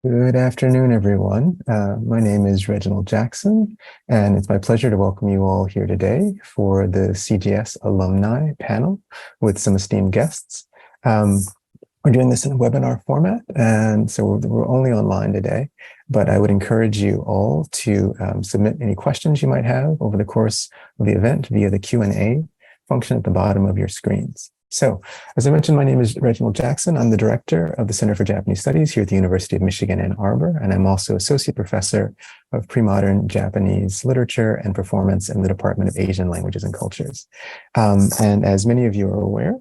Good afternoon, everyone. My name is Reginald Jackson, and it's my pleasure to welcome you all here today for the CJS Alumni panel with some esteemed guests. We're doing this in a webinar format, and so we're only online today, but I would encourage you all to submit any questions you might have over the course of the event via the Q&A function at the bottom of your screens. So, as I mentioned, my name is Reginald Jackson. I'm the director of the Center for Japanese Studies here at the University of Michigan, Ann Arbor, and I'm also associate professor of pre-modern Japanese literature and performance in the Department of Asian Languages and Cultures. And as many of you are aware,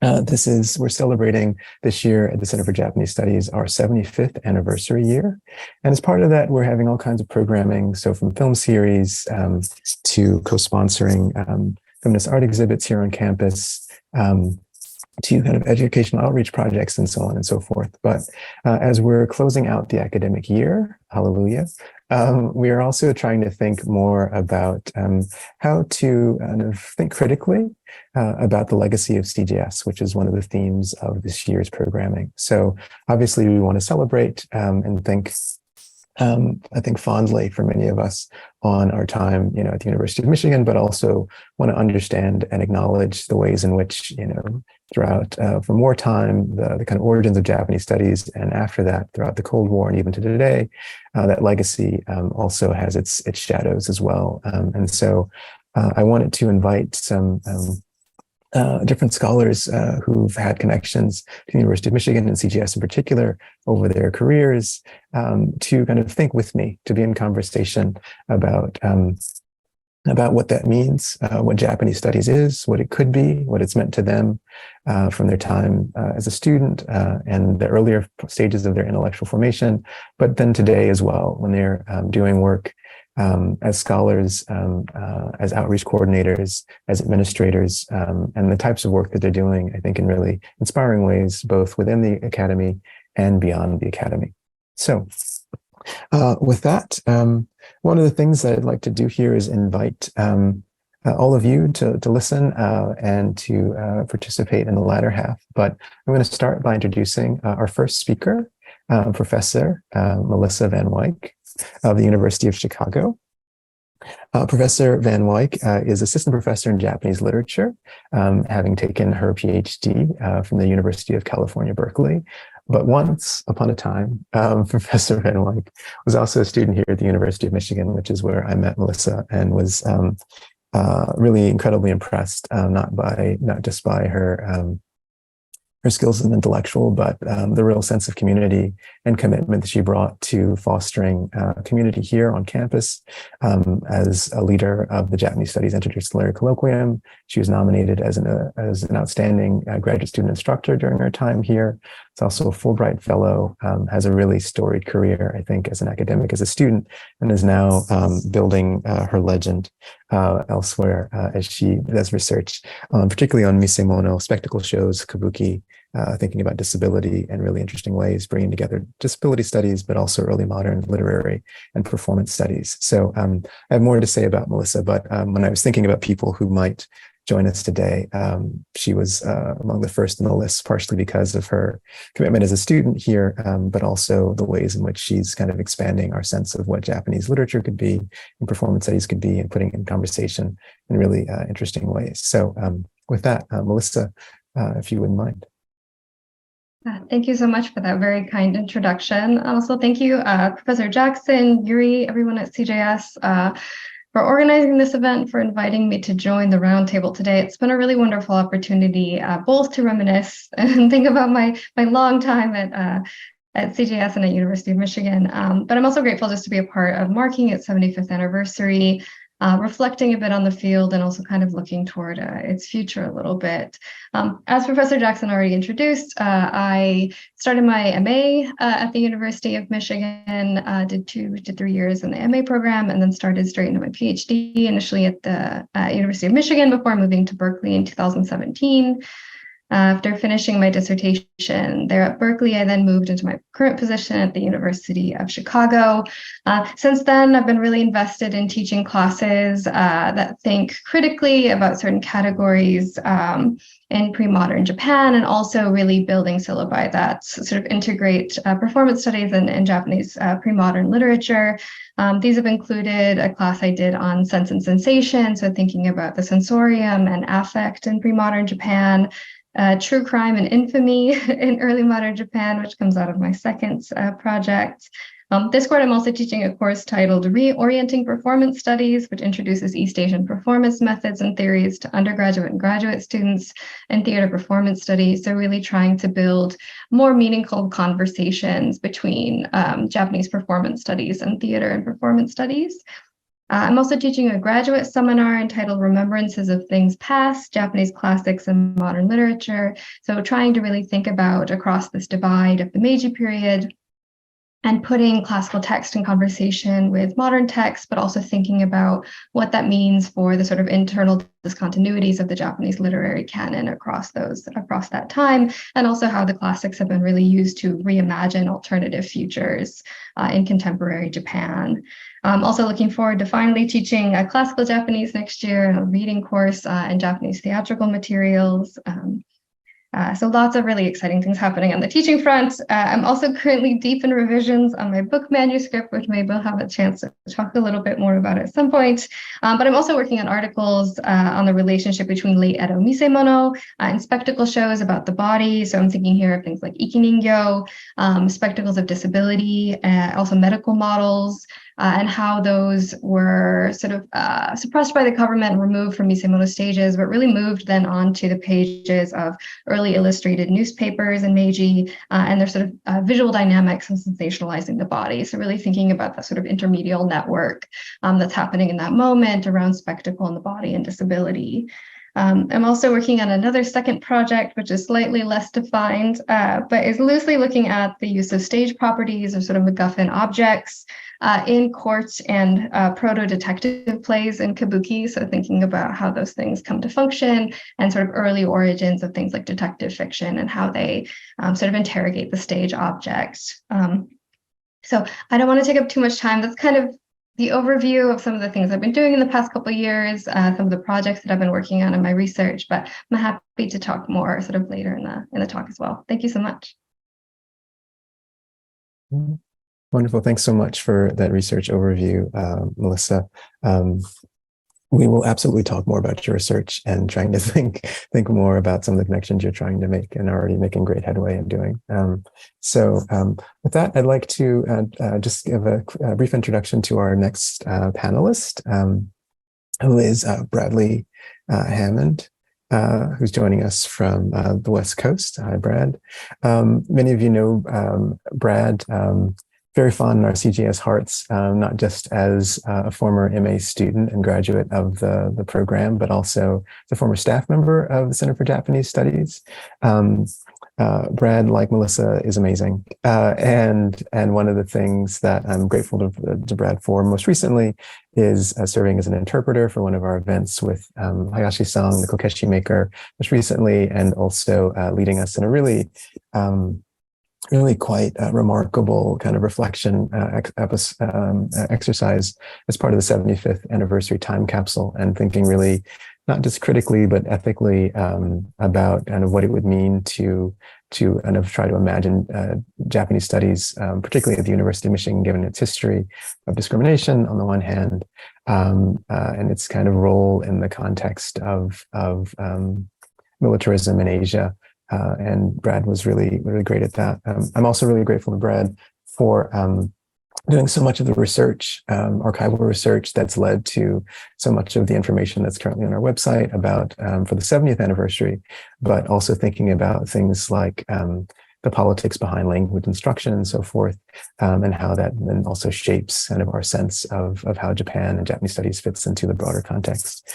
we're celebrating this year at the Center for Japanese Studies our 75th anniversary year. And as part of that, we're having all kinds of programming. So from film series to co-sponsoring feminist art exhibits here on campus, to kind of educational outreach projects and so on and so forth. But as we're closing out the academic year, hallelujah, we are also trying to think more about how to kind of think critically about the legacy of CJS, which is one of the themes of this year's programming. So obviously we want to celebrate and think I think fondly for many of us on our time, at the University of Michigan, but also want to understand and acknowledge the ways in which, throughout from wartime, the kind of origins of Japanese studies, and after that, throughout the Cold War and even to today, that legacy also has its shadows as well. And so I wanted to invite some different scholars who've had connections to the University of Michigan and CJS in particular over their careers to kind of think with me, to be in conversation about what that means, what Japanese studies is, what it could be, what it's meant to them from their time as a student and the earlier stages of their intellectual formation, but then today as well, when they're doing work as scholars, as outreach coordinators, as administrators, and the types of work that they're doing, I think, in really inspiring ways, both within the academy and beyond the academy. So with that, one of the things that I'd like to do here is invite all of you to listen and to participate in the latter half. But I'm going to start by introducing our first speaker, Professor Melissa Van Wyk of the University of Chicago. Professor Van Wyk is assistant professor in Japanese literature, having taken her PhD from the University of California, Berkeley. But once upon a time, Professor Van Wyk was also a student here at the University of Michigan, which is where I met Melissa and was really incredibly impressed, not just by her skills as an intellectual, but the real sense of community and commitment that she brought to fostering community here on campus. As a leader of the Japanese Studies Interdisciplinary Colloquium, she was nominated as an outstanding graduate student instructor during her time here. It's also a Fulbright Fellow, has a really storied career, I think, as an academic, as a student, and is now building her legend elsewhere as she does research, particularly on misemono, spectacle shows, kabuki, thinking about disability in really interesting ways, bringing together disability studies, but also early modern literary and performance studies. So I have more to say about Melissa, but when I was thinking about people who might join us today, she was among the first in the list, partially because of her commitment as a student here, but also the ways in which she's kind of expanding our sense of what Japanese literature could be and performance studies could be, and putting it in conversation in really interesting ways. So with that, Melissa, if you wouldn't mind. Thank you so much for that very kind introduction. Also, thank you, Professor Jackson, Yuri, everyone at CJS, for organizing this event, for inviting me to join the roundtable today. It's been a really wonderful opportunity, both to reminisce and think about my long time at CJS and at University of Michigan. But I'm also grateful just to be a part of marking its 75th anniversary, reflecting a bit on the field, and also kind of looking toward its future a little bit. As Professor Jackson already introduced, I started my MA at the University of Michigan, did 2 to 3 years in the MA program, and then started straight into my PhD, initially at the University of Michigan before moving to Berkeley in 2017. After finishing my dissertation there at Berkeley, I then moved into my current position at the University of Chicago. Since then, I've been really invested in teaching classes that think critically about certain categories in pre-modern Japan, and also really building syllabi that sort of integrate performance studies and Japanese pre-modern literature. These have included a class I did on sense and sensation, so thinking about the sensorium and affect in pre-modern Japan, true crime and infamy in early modern Japan, which comes out of my second project. This quarter, I'm also teaching a course titled Reorienting Performance Studies, which introduces East Asian performance methods and theories to undergraduate and graduate students in theater performance studies. So really trying to build more meaningful conversations between Japanese performance studies and theater and performance studies. I'm also teaching a graduate seminar entitled Remembrances of Things Past, Japanese Classics and Modern Literature. So trying to really think about across this divide of the Meiji period and putting classical text in conversation with modern text, but also thinking about what that means for the sort of internal discontinuities of the Japanese literary canon across that time, and also how the classics have been really used to reimagine alternative futures in contemporary Japan. I'm also looking forward to finally teaching classical Japanese next year, a reading course in Japanese theatrical materials. So lots of really exciting things happening on the teaching front. I'm also currently deep in revisions on my book manuscript, which maybe we'll have a chance to talk a little bit more about at some point. But I'm also working on articles on the relationship between late Edo misemono and spectacle shows about the body. So I'm thinking here of things like ikiningyo, spectacles of disability, also medical models, and how those were sort of suppressed by the government, removed from misemono stages, but really moved then onto the pages of early illustrated newspapers in Meiji, and their sort of visual dynamics and sensationalizing the body. So really thinking about the sort of intermedial network that's happening in that moment around spectacle and the body and disability. I'm also working on another second project, which is slightly less defined, but is loosely looking at the use of stage properties or sort of MacGuffin objects in court and proto-detective plays in kabuki. So thinking about how those things come to function and sort of early origins of things like detective fiction and how they sort of interrogate the stage object. So I don't want to take up too much time. That's kind of the overview of some of the things I've been doing in the past couple of years, some of the projects that I've been working on in my research, but I'm happy to talk more sort of later in the talk as well. Thank you so much. Wonderful. Thanks so much for that research overview, Melissa. We will absolutely talk more about your research and trying to think more about some of the connections you're trying to make and already making great headway in doing. So with that, I'd like to just give a brief introduction to our next panelist, who is Bradley Hammond, who's joining us from the West Coast. Hi, Brad. Many of you know Brad, very fond in our CJS hearts, not just as a former MA student and graduate of the program, but also the former staff member of the Center for Japanese Studies. Brad, like Melissa, is amazing. And one of the things that I'm grateful to Brad for most recently is serving as an interpreter for one of our events with Hayashi-san, the kokeshi maker, most recently, and also leading us in a really quite remarkable kind of reflection exercise as part of the 75th anniversary time capsule, and thinking really not just critically but ethically about kind of what it would mean to kind of try to imagine Japanese studies, particularly at the University of Michigan, given its history of discrimination on the one hand, and its kind of role in the context of militarism in Asia. And Brad was really great at that. I'm also really grateful to Brad for doing so much of the research, archival research that's led to so much of the information that's currently on our website about for the 70th anniversary, but also thinking about things like the politics behind language instruction and so forth, and how that then also shapes kind of our sense of how Japan and Japanese studies fits into the broader context.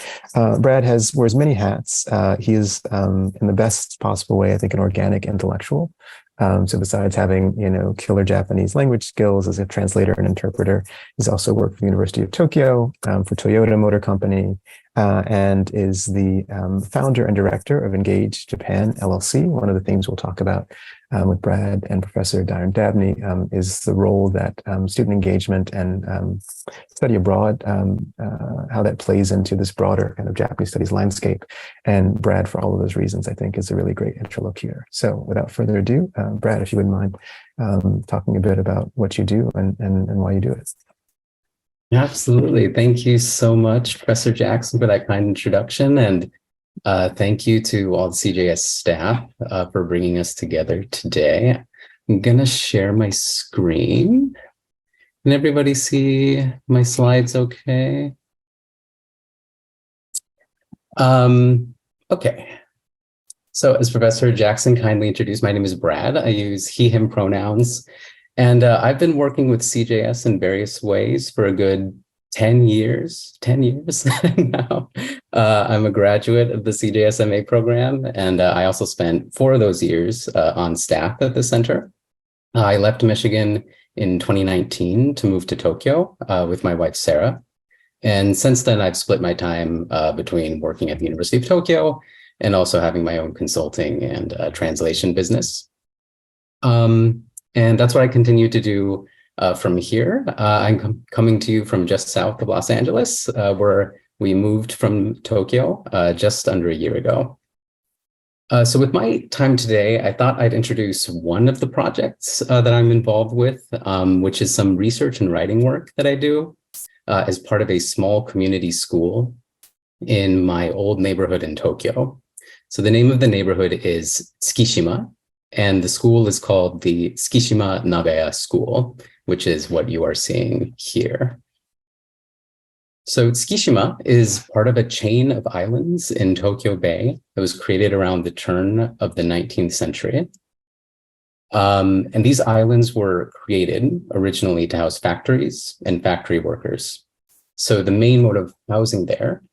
Brad wears many hats. He is, in the best possible way, I think, an organic intellectual. So besides having, killer Japanese language skills as a translator and interpreter, he's also worked for the University of Tokyo, for Toyota Motor Company, and is the founder and director of Engage Japan LLC. One of the things we'll talk about with Brad and Professor Dyron Dabney is the role that student engagement and study abroad, how that plays into this broader kind of Japanese studies landscape. And Brad, for all of those reasons, I think is a really great interlocutor. So without further ado, Brad, if you wouldn't mind talking a bit about what you do and why you do it. Absolutely. Thank you so much, Professor Jackson, for that kind introduction. And thank you to all the CJS staff for bringing us together today. I'm going to share my screen. Can everybody see my slides okay? Okay. So as Professor Jackson kindly introduced, my name is Brad. I use he, him pronouns. And I've been working with CJS in various ways for a good 10 years now. I'm a graduate of the CJS MA program, and I also spent 4 of those years on staff at the center. I left Michigan in 2019 to move to Tokyo with my wife, Sarah. And since then, I've split my time between working at the University of Tokyo and also having my own consulting and translation business. And that's what I continue to do from here. I'm coming to you from just south of Los Angeles, where we moved from Tokyo just under a year ago. So with my time today, I thought I'd introduce one of the projects that I'm involved with, which is some research and writing work that I do as part of a small community school in my old neighborhood in Tokyo. So the name of the neighborhood is Tsukishima, and the school is called the Tsukishima Nagaya School, which is what you are seeing here. So Tsukishima is part of a chain of islands in Tokyo Bay that was created around the turn of the 19th century. And these islands were created originally to house factories and factory workers. So the main mode of housing there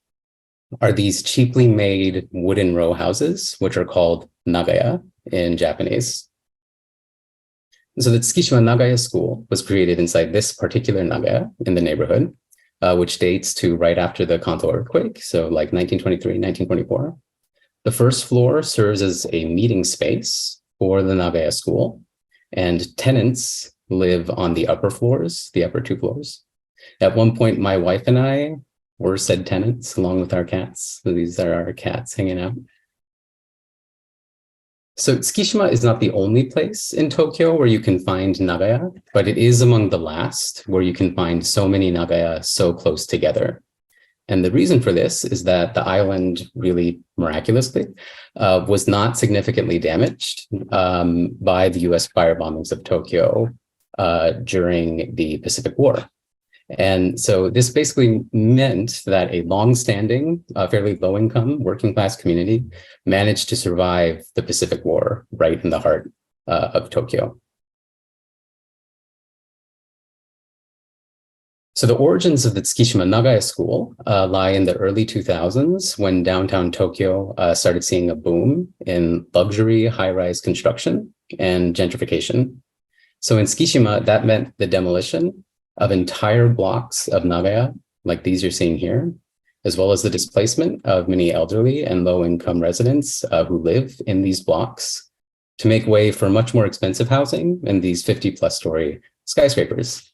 are these cheaply made wooden row houses, which are called nagaya in Japanese. So the Tsukishima Nagaya School was created inside this particular nagaya in the neighborhood, which dates to right after the Kanto earthquake, so like 1923, 1924. The first floor serves as a meeting space for the Nagaya School, and tenants live on the upper floors, the upper 2 floors. At one point, my wife and I were said tenants along with our cats. So these are our cats hanging out. So Tsukishima is not the only place in Tokyo where you can find nagaya, but it is among the last where you can find so many nagaya so close together. And the reason for this is that the island really miraculously was not significantly damaged by the US fire bombings of Tokyo during the Pacific War. And so this basically meant that a long-standing, fairly low-income working class community managed to survive the Pacific War right in the heart of Tokyo. So the origins of the Tsukishima Nagaya School lie in the early 2000s when downtown Tokyo started seeing a boom in luxury high-rise construction and gentrification. So in Tsukishima, that meant the demolition of entire blocks of nagaya, like these you're seeing here, as well as the displacement of many elderly and low-income residents who live in these blocks to make way for much more expensive housing in these 50-plus story skyscrapers.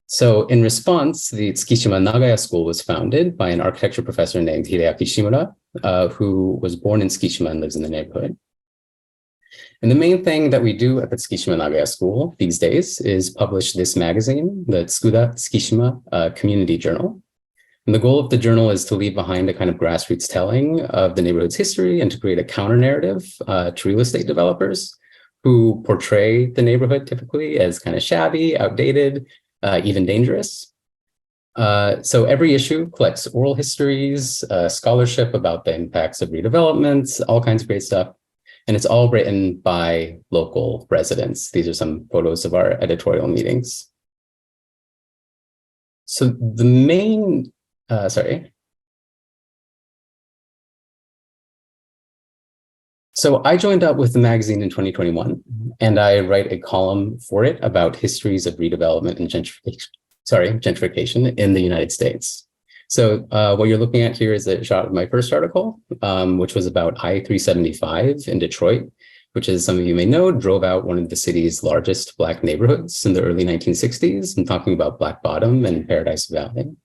So in response, the Tsukishima Nagaya School was founded by an architecture professor named Hideaki Shimura, who was born in Tsukishima and lives in the neighborhood. And the main thing that we do at the Tsukishima Nagaya School these days is publish this magazine, the Tsukuda Tsukishima Community Journal. And the goal of the journal is to leave behind a kind of grassroots telling of the neighborhood's history and to create a counter narrative to real estate developers who portray the neighborhood typically as kind of shabby, outdated, even dangerous. So every issue collects oral histories, scholarship about the impacts of redevelopments, all kinds of great stuff. And it's all written by local residents. These are some photos of our editorial meetings. So the main, So I joined up with the magazine in 2021, and I write a column for it about histories of redevelopment and gentrification in the United States. So what you're looking at here is a shot of my first article, which was about I-375 in Detroit, which, as some of you may know, drove out one of the city's largest Black neighborhoods in the early 1960s. I'm talking about Black Bottom and Paradise Valley.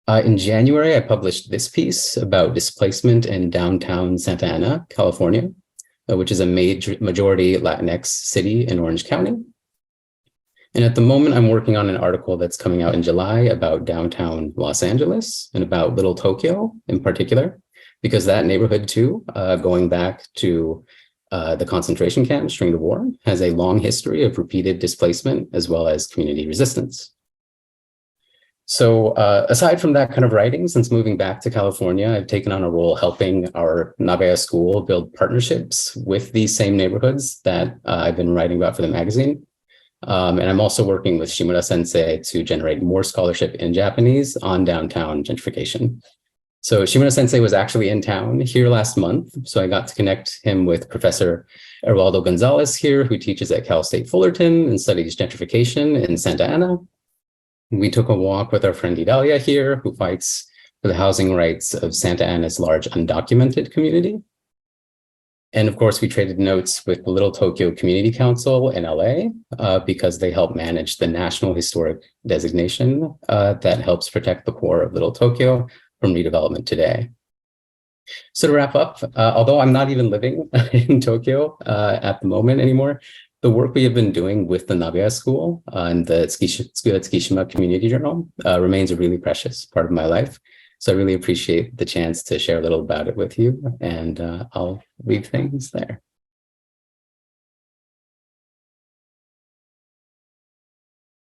In January, I published this piece about displacement in downtown Santa Ana, California, which is a majority Latinx city in Orange County. And at the moment, I'm working on an article that's coming out in July about downtown Los Angeles and about Little Tokyo in particular, because that neighborhood too, going back to the concentration camps during the war, has a long history of repeated displacement as well as community resistance. So aside from that kind of writing, since moving back to California, I've taken on a role helping our Nagoya school build partnerships with these same neighborhoods that I've been writing about for the magazine. And I'm also working with Shimura Sensei to generate more scholarship in Japanese on downtown gentrification. So Shimura Sensei was actually in town here last month, so I got to connect him with Professor Erwaldo Gonzalez here, who teaches at Cal State Fullerton and studies gentrification in Santa Ana. We took a walk with our friend Idalia here, who fights for the housing rights of Santa Ana's large undocumented community. And of course, we traded notes with the Little Tokyo Community Council in LA because they help manage the National Historic Designation that helps protect the core of Little Tokyo from redevelopment today. So to wrap up, although I'm not even living in Tokyo at the moment anymore, the work we have been doing with the Nagoya School and the Tsukishima Community Journal remains a really precious part of my life. So I really appreciate the chance to share a little about it with you, and I'll leave things there.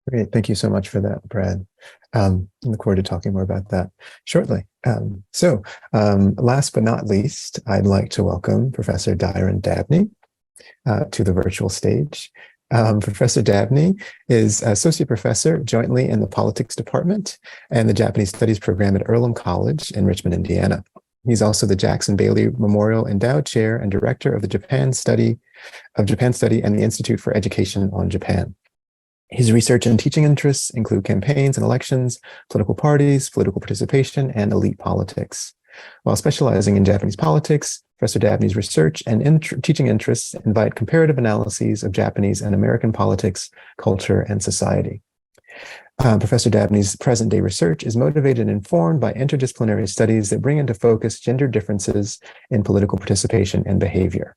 Great. Thank you so much for that, Brad. I look forward to talking more about that shortly. Last but not least, I'd like to welcome Professor Dyron Dabney to the virtual stage. Professor Dabney is Associate Professor jointly in the Politics Department and the Japanese Studies Program at Earlham College in Richmond, Indiana. He's also the Jackson Bailey Memorial Endowed Chair and Director of the Japan Study and the Institute for Education on Japan. His research and teaching interests include campaigns and elections, political parties, political participation, and elite politics. While specializing in Japanese politics, Professor Dabney's research and teaching interests invite comparative analyses of Japanese and American politics, culture, and society. Professor Dabney's present-day research is motivated and informed by interdisciplinary studies that bring into focus gender differences in political participation and behavior.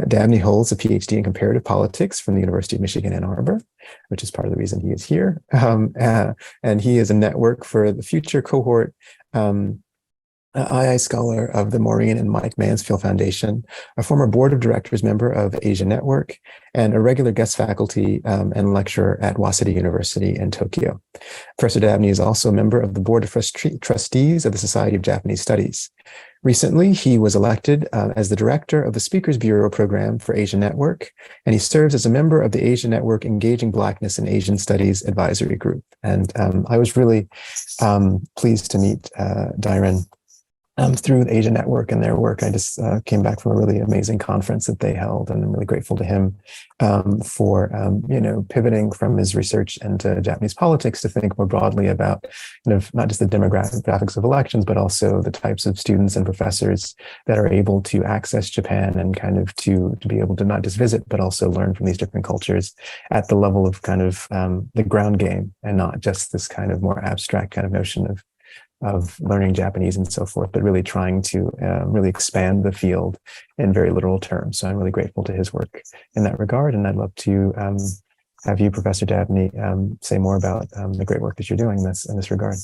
Dabney holds a PhD in comparative politics from the University of Michigan, Ann Arbor, which is part of the reason he is here. And he is a network for the future cohort II Scholar of the Maureen and Mike Mansfield Foundation, a former board of directors member of Asia Network, and a regular guest faculty and lecturer at Waseda University in Tokyo. Professor Dabney is also a member of the board of trustees of the Society of Japanese Studies. Recently, he was elected as the director of the Speakers Bureau program for Asia Network, and he serves as a member of the Asia Network Engaging Blackness in Asian Studies Advisory Group. And I was really pleased to meet Dyron through the Asia Network and their work. I just came back from a really amazing conference that they held, and I'm really grateful to him for pivoting from his research into Japanese politics to think more broadly about not just the demographics of elections, but also the types of students and professors that are able to access Japan and kind of to be able to not just visit, but also learn from these different cultures at the level of kind of the ground game, and not just this kind of more abstract kind of notion of learning Japanese and so forth, but really trying to really expand the field in very literal terms. So I'm really grateful to his work in that regard. And I'd love to have you, Professor Dabney, say more about the great work that you're doing in this regard.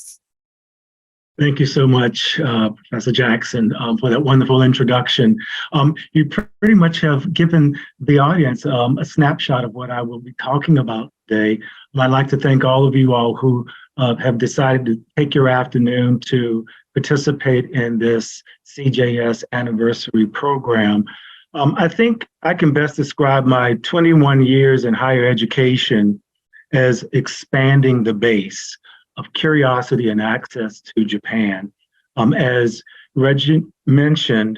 Thank you so much, Professor Jackson, for that wonderful introduction. You pretty much have given the audience a snapshot of what I will be talking about today. I'd like to thank all of you all who have decided to take your afternoon to participate in this CJS anniversary program. I think I can best describe my 21 years in higher education as expanding the base of curiosity and access to Japan. As Reggie mentioned,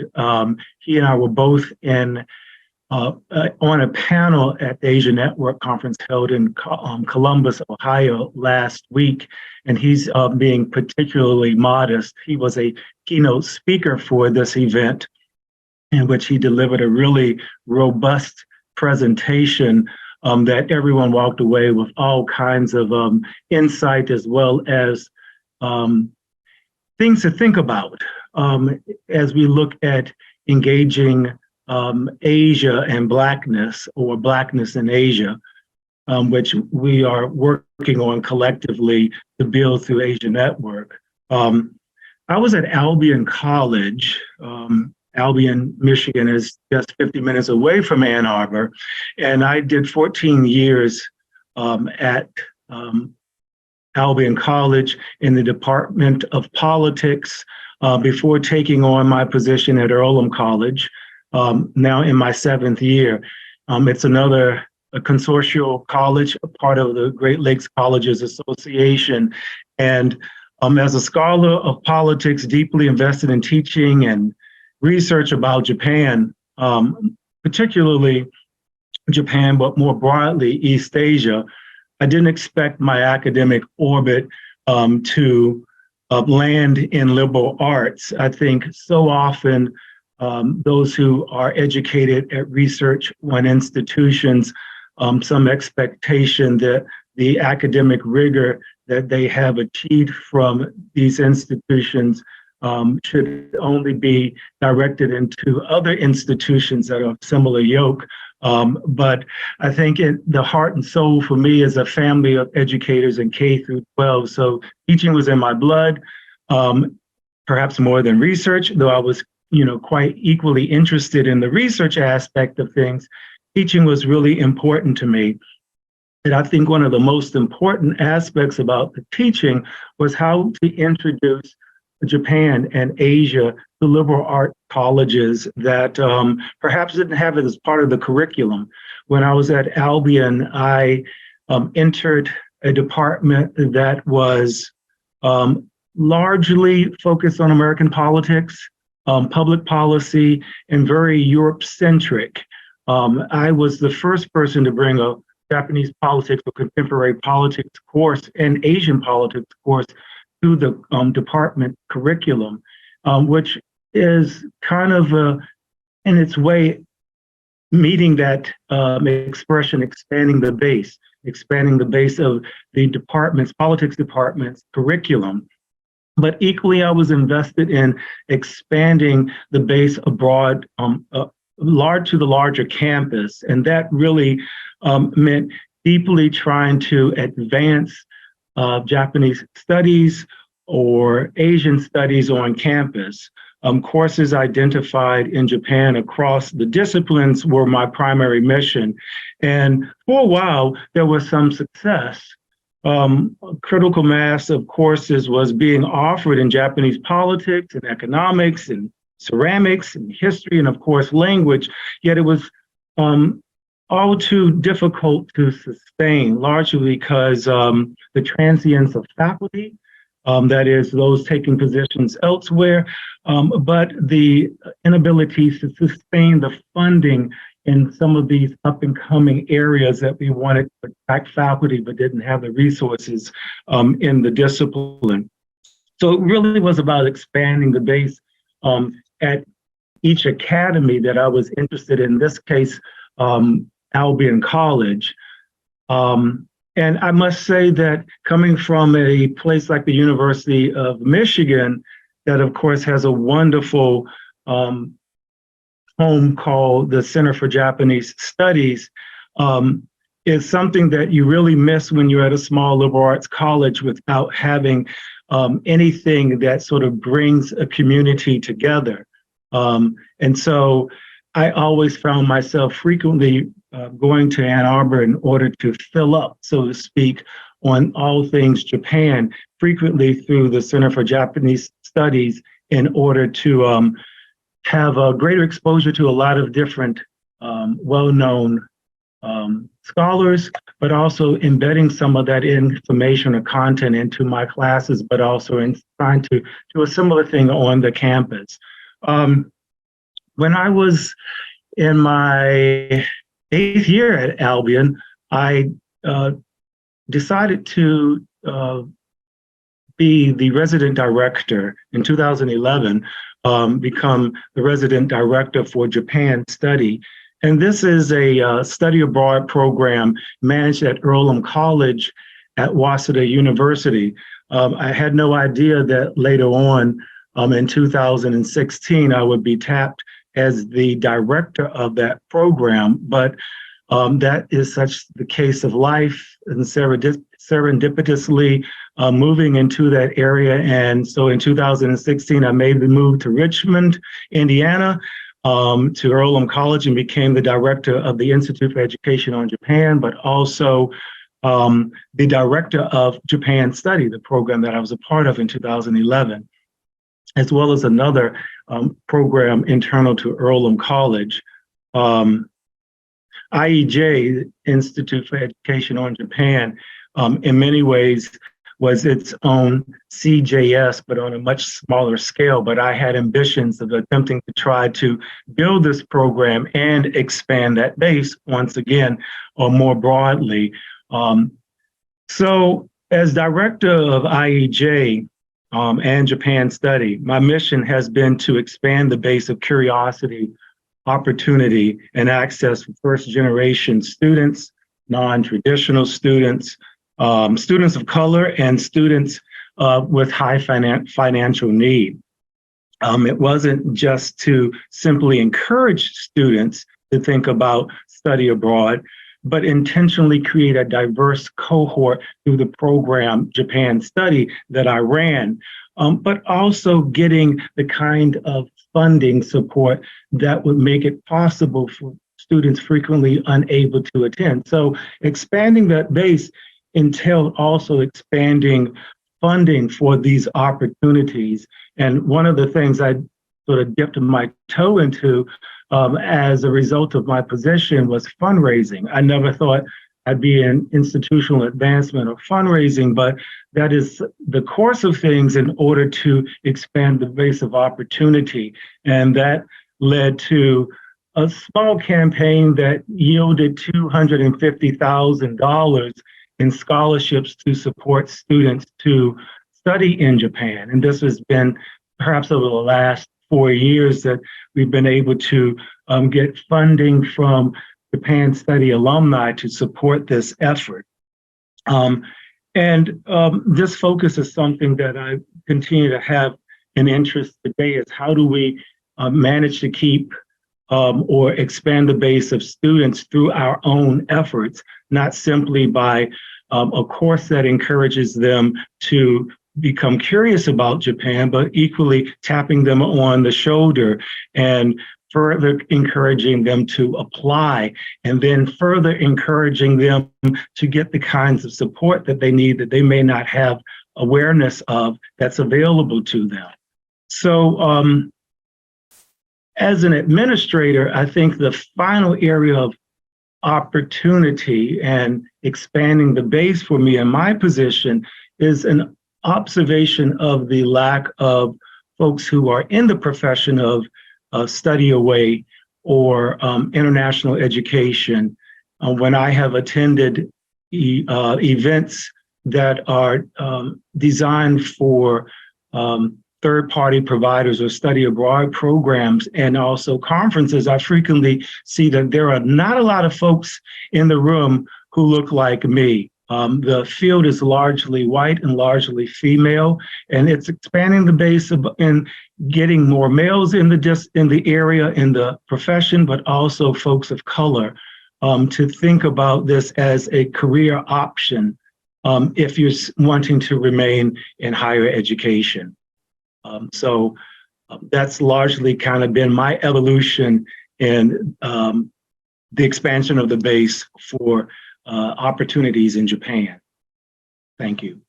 he and I were both on a panel at the Asia Network Conference held in Columbus, Ohio last week, and he's being particularly modest. He was a keynote speaker for this event, in which he delivered a really robust presentation that everyone walked away with all kinds of insight, as well as things to think about as we look at engaging Asia and Blackness, or Blackness in Asia, which we are working on collectively to build through Asia Network. I was at Albion College. Albion, Michigan is just 50 minutes away from Ann Arbor, and I did 14 years at Albion College in the Department of Politics before taking on my position at Earlham College, now in my 7th year. It's another consortial college, a part of the Great Lakes Colleges Association. And as a scholar of politics, deeply invested in teaching and research about Japan, particularly Japan, but more broadly, East Asia, I didn't expect my academic orbit to land in liberal arts. I think so often those who are educated at research one institutions, some expectation that the academic rigor that they have achieved from these institutions should only be directed into other institutions that are of similar yoke. But I think the heart and soul for me is a family of educators in K through 12. So teaching was in my blood, perhaps more than research, though I was, quite equally interested in the research aspect of things. Teaching was really important to me. And I think one of the most important aspects about the teaching was how to introduce Japan and Asia to liberal art colleges that perhaps didn't have it as part of the curriculum. When I was at Albion, I entered a department that was largely focused on American politics, public policy, and very Europe-centric. I was the first person to bring a Japanese politics or contemporary politics course and Asian politics course to the department curriculum, which is kind of, in its way, meeting that expression, expanding the base of the department's, politics department's curriculum. But equally, I was invested in expanding the base abroad, to the larger campus. And that really meant deeply trying to advance Japanese studies or Asian studies on campus. Courses identified in Japan across the disciplines were my primary mission. And for a while, there was some success. A critical mass of courses was being offered in Japanese politics and economics and ceramics and history and, of course, language, yet it was all too difficult to sustain, largely because the transience of faculty, that is, those taking positions elsewhere, but the inability to sustain the funding in some of these up-and-coming areas that we wanted to attract faculty but didn't have the resources in the discipline. So it really was about expanding the base at each academy that I was interested in this case, Albion College. And I must say that coming from a place like the University of Michigan, that of course has a wonderful home called the Center for Japanese Studies, is something that you really miss when you're at a small liberal arts college without having anything that sort of brings a community together. And so I always found myself frequently going to Ann Arbor in order to fill up, so to speak, on all things Japan, frequently through the Center for Japanese Studies, in order to have a greater exposure to a lot of different well-known scholars, but also embedding some of that information or content into my classes, but also in trying to do a similar thing on the campus. When I was in my 8th year at Albion, I decided to be the resident director in 2011, become the resident director for Japan Study. And this is a study abroad program managed at Earlham College at Waseda University. I had no idea that later on in 2016, I would be tapped as the director of that program, but that is such the case of life, and serendipitously moving into that area. And so in 2016, I made the move to Richmond, Indiana, to Earlham College, and became the director of the Institute for Education on Japan, but also the director of Japan Study, the program that I was a part of in 2011, as well as another program internal to Earlham College. IEJ, Institute for Education on Japan, in many ways was its own CJS, but on a much smaller scale. But I had ambitions of attempting to try to build this program and expand that base once again, or more broadly. So as director of IEJ and Japan Study, my mission has been to expand the base of curiosity, opportunity, and access for first-generation students, non-traditional students, students of color, and students with high financial need. It wasn't just to simply encourage students to think about study abroad, but intentionally create a diverse cohort through the program Japan Study that I ran, but also getting the kind of funding support that would make it possible for students frequently unable to attend. So expanding that base entailed also expanding funding for these opportunities. And one of the things I sort of dipped my toe into as a result of my position was fundraising. I never thought I'd be in institutional advancement or fundraising, but that is the course of things in order to expand the base of opportunity. And that led to a small campaign that yielded $250,000 in scholarships to support students to study in Japan. And this has been perhaps over the last 4 years that we've been able to get funding from Japan Study alumni to support this effort. This focus is something that I continue to have an interest today, is how do we manage to keep or expand the base of students through our own efforts, not simply by a course that encourages them to become curious about Japan, but equally tapping them on the shoulder and further encouraging them to apply, and then further encouraging them to get the kinds of support that they need that they may not have awareness of that's available to them. So as an administrator, I think the final area of opportunity and expanding the base for me in my position is an observation of the lack of folks who are in the profession of study away or international education. When I have attended events that are designed for third-party providers or study abroad programs, and also conferences, I frequently see that there are not a lot of folks in the room who look like me. The field is largely white and largely female, and it's expanding the base of, and getting more males in the area, in the profession, but also folks of color to think about this as a career option if you're wanting to remain in higher education. So that's largely kind of been my evolution in the expansion of the base for opportunities in Japan. Thank you.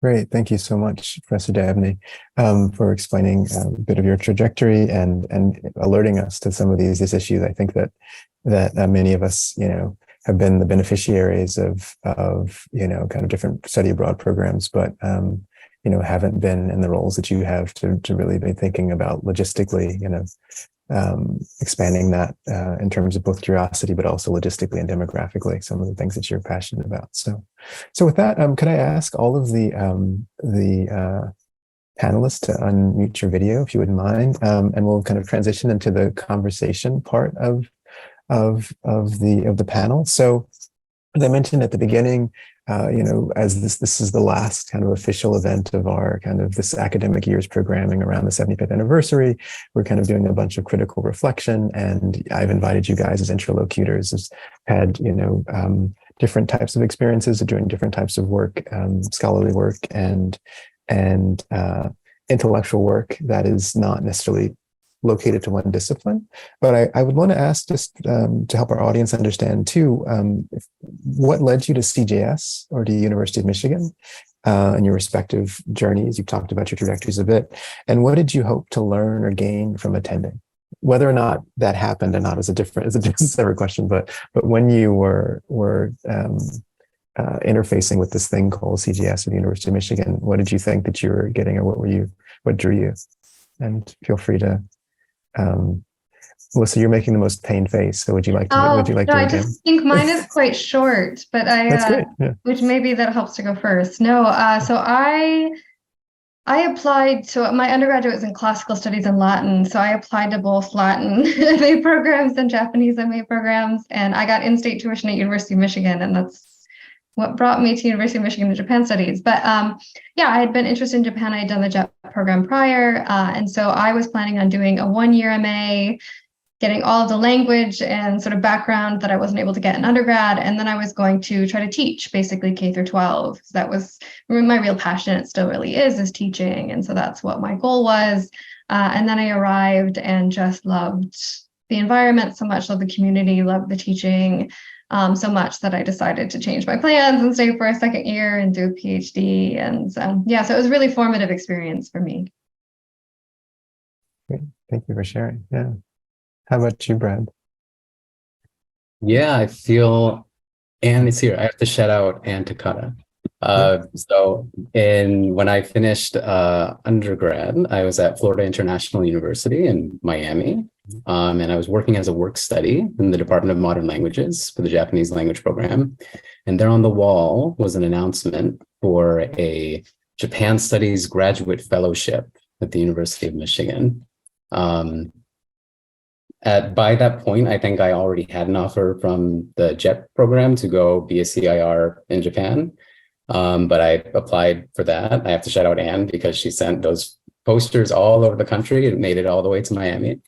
Great. Thank you so much, Professor Dabney, for explaining a bit of your trajectory and alerting us to some of these issues. I think that many of us, have been the beneficiaries of kind of different study abroad programs, but haven't been in the roles that you have to really be thinking about logistically, expanding that in terms of both curiosity, but also logistically and demographically, some of the things that you're passionate about. So with that, could I ask all of the panelists to unmute your video, if you wouldn't mind, and we'll kind of transition into the conversation part of the panel. So, as I mentioned at the beginning, as this is the last kind of official event of our kind of this academic year's programming around the 75th anniversary, we're kind of doing a bunch of critical reflection, and I've invited you guys as interlocutors, has had, different types of experiences of doing different types of work, scholarly work and intellectual work that is not necessarily located to one discipline. But I would want to ask, just to help our audience understand too, what led you to CJS or to the University of Michigan in your respective journeys? You've talked about your trajectories a bit. And what did you hope to learn or gain from attending? Whether or not that happened or not is a separate question, but when you were interfacing with this thing called CJS at the University of Michigan, what did you think that you were getting, or what drew you? And feel free to Melissa, you're making the most pained face. So would you like to? No, to I again? just think mine is quite short, but That's great. Yeah. which maybe that helps to go first. No, so I applied. So my undergraduate was in classical studies and Latin, so I applied to both Latin MA programs and Japanese MA programs, and I got in-state tuition at University of Michigan, and that's what brought me to University of Michigan to Japan studies. But yeah, I had been interested in Japan. I had done the JET program prior. And so I was planning on doing a one-year MA, getting all of the language and sort of background that I wasn't able to get in undergrad. And then I was going to try to teach basically K through 12. So that was my real passion. It still really is teaching. And so that's what my goal was. And then I arrived and just loved the environment so much, loved the community, loved the teaching. So much that I decided to change my plans and stay for a second year and do a PhD. And yeah, so it was a really formative experience for me. Great. Thank you for sharing. Yeah. How about you, Brad? Yeah, I feel Anne is here. I have to shout out Anne Takata. So when I finished undergrad, I was at Florida International University in Miami. And I was working as a work study in the Department of Modern Languages for the Japanese language program. And there on the wall was an announcement for a Japan Studies graduate fellowship at the University of Michigan. By that point, I think I already had an offer from the JET program to go be a CIR in Japan. But I applied for that. I have to shout out Anne because she sent those posters all over the country and made it all the way to Miami.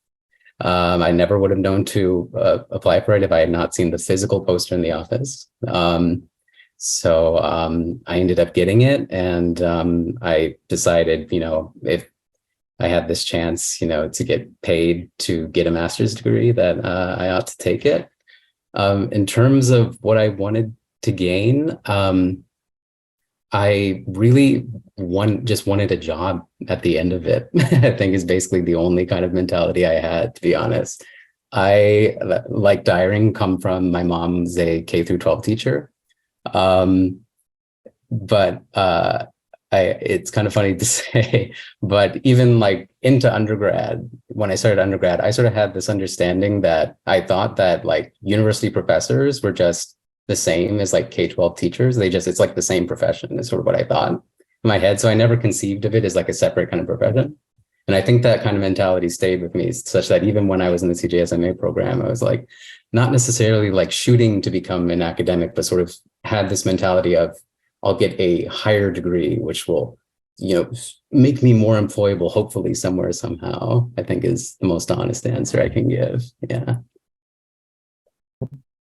I never would have known to apply for it if I had not seen the physical poster in the office. So I ended up getting it, and I decided, if I had this chance, to get paid to get a master's degree, that I ought to take it. In terms of what I wanted to gain, I really just wanted a job at the end of it. I think is basically the only kind of mentality I had, to be honest. I, like Dyron, come from, my mom's a K through 12 teacher. But it's kind of funny to say, but even like into undergrad, when I started undergrad, I sort of had this understanding that I thought that like university professors were just the same as like K-12 teachers. It's like the same profession is sort of what I thought in my head. So I never conceived of it as like a separate kind of profession. And I think that kind of mentality stayed with me, such that even when I was in the CJS MA program, I was like, not necessarily like shooting to become an academic, but sort of had this mentality of, I'll get a higher degree, which will, make me more employable, hopefully somewhere, somehow, I think is the most honest answer I can give. Yeah.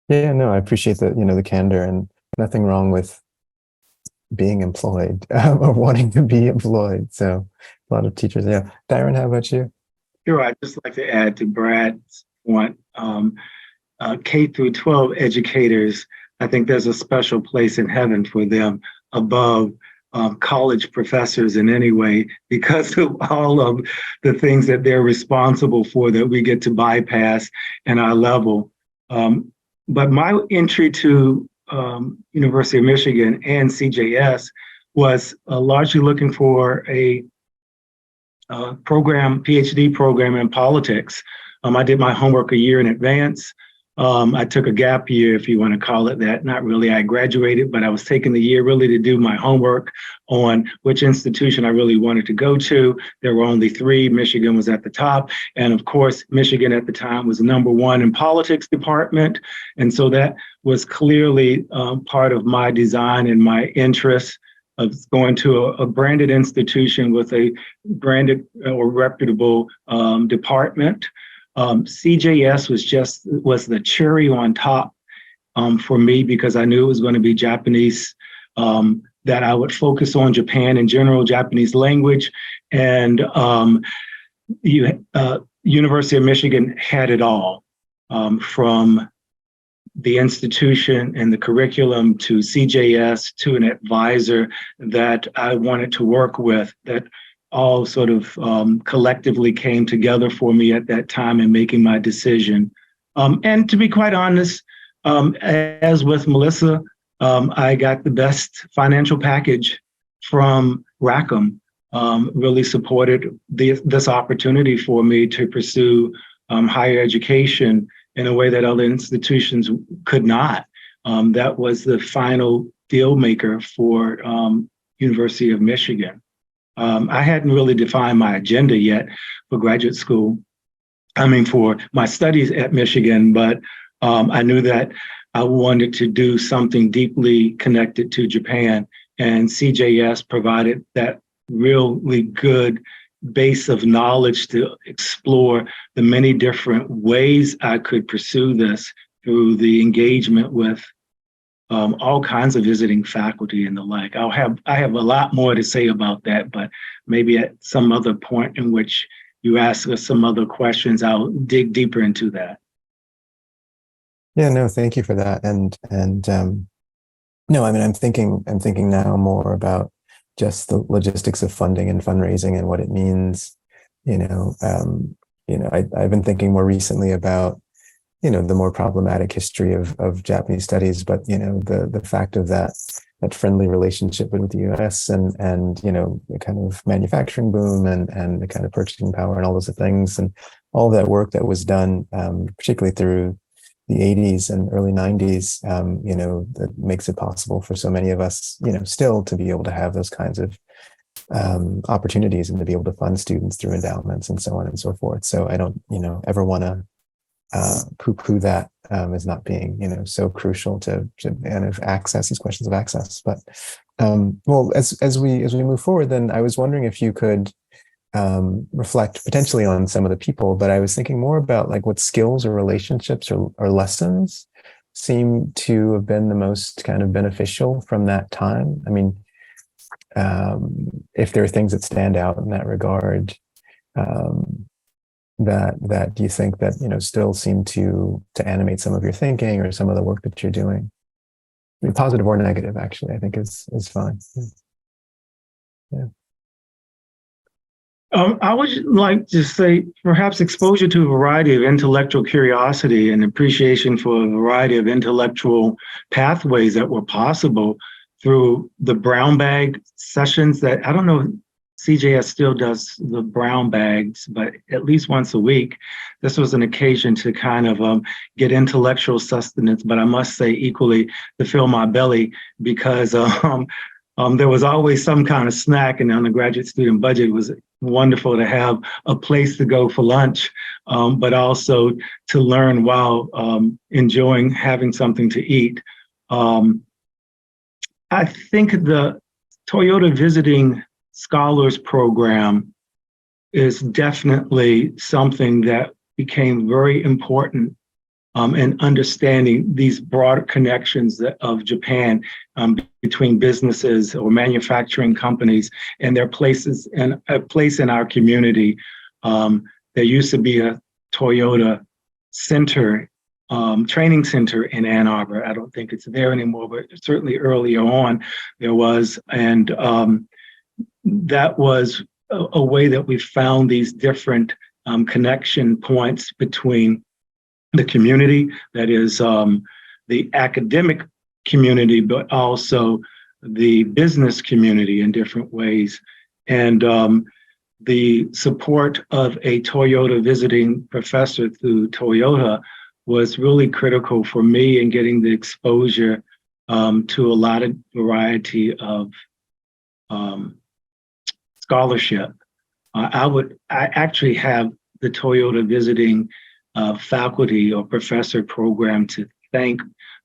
Yeah, no, I appreciate the candor, and nothing wrong with being employed or wanting to be employed. So a lot of teachers, yeah. Dyron, how about you? Sure, I'd just like to add to Brad's point, K through 12 educators, I think there's a special place in heaven for them above college professors in any way because of all of the things that they're responsible for that we get to bypass in our level. But my entry to University of Michigan and CJS was largely looking for a PhD program in politics. I did my homework a year in advance. I took a gap year, if you want to call it that. Not really, I graduated, but I was taking the year really to do my homework on which institution I really wanted to go to. There were only three. Michigan was at the top. And of course, Michigan at the time was #1 in politics department. And so that was clearly part of my design and my interest of going to a branded institution with a branded or reputable department. CJS was the cherry on top for me because I knew it was going to be Japanese, that I would focus on Japan in general, Japanese language, and University of Michigan had it all, from the institution and the curriculum to CJS to an advisor that I wanted to work with, that all sort of collectively came together for me at that time in making my decision. And to be quite honest, as with Melissa, I got the best financial package from Rackham, really supported this opportunity for me to pursue higher education in a way that other institutions could not. That was the final deal maker for University of Michigan. I hadn't really defined my agenda yet for graduate school. For my studies at Michigan, but I knew that I wanted to do something deeply connected to Japan, and CJS provided that really good base of knowledge to explore the many different ways I could pursue this through the engagement with all kinds of visiting faculty and the like. I have a lot more to say about that, but maybe at some other point in which you ask us some other questions, I'll dig deeper into that. Yeah, no, thank you for that. And no, I'm thinking now more about just the logistics of funding and fundraising and what it means. I've been thinking more recently about the more problematic history of Japanese studies, but the fact of that friendly relationship with the U.S. and the kind of manufacturing boom and the kind of purchasing power and all those things and all that work that was done, particularly through the 80s and early 90s, that makes it possible for so many of us, still to be able to have those kinds of opportunities and to be able to fund students through endowments and so on and so forth. So I don't, ever want to poo-poo that as not being, so crucial to kind of access these questions of access. But well, as we move forward, then I was wondering if you could reflect potentially on some of the people, but I was thinking more about like what skills or relationships or lessons seem to have been the most kind of beneficial from that time. If there are things that stand out in that regard, that you think that still seem to animate some of your thinking or some of the work that you're doing. Positive or negative, actually, I think is fine. Yeah. I would like to say perhaps exposure to a variety of intellectual curiosity and appreciation for a variety of intellectual pathways that were possible through the brown bag sessions that, I don't know if CJS still does the brown bags, but at least once a week, this was an occasion to kind of get intellectual sustenance, but I must say equally to fill my belly because there was always some kind of snack, and on the graduate student budget, it was wonderful to have a place to go for lunch, but also to learn while enjoying having something to eat. I think the Toyota Visiting Scholars Program is definitely something that became very important in understanding these broader connections of Japan between businesses or manufacturing companies and their places and a place in our community. There used to be a Toyota center training center in Ann Arbor. I don't think it's there anymore, but certainly earlier on there was. And that was a way that we found these different connection points between the community, that is the academic community, but also the business community in different ways. And the support of a Toyota visiting professor through Toyota was really critical for me in getting the exposure to a lot of variety of scholarship. I actually have the Toyota visiting faculty or professor program to thank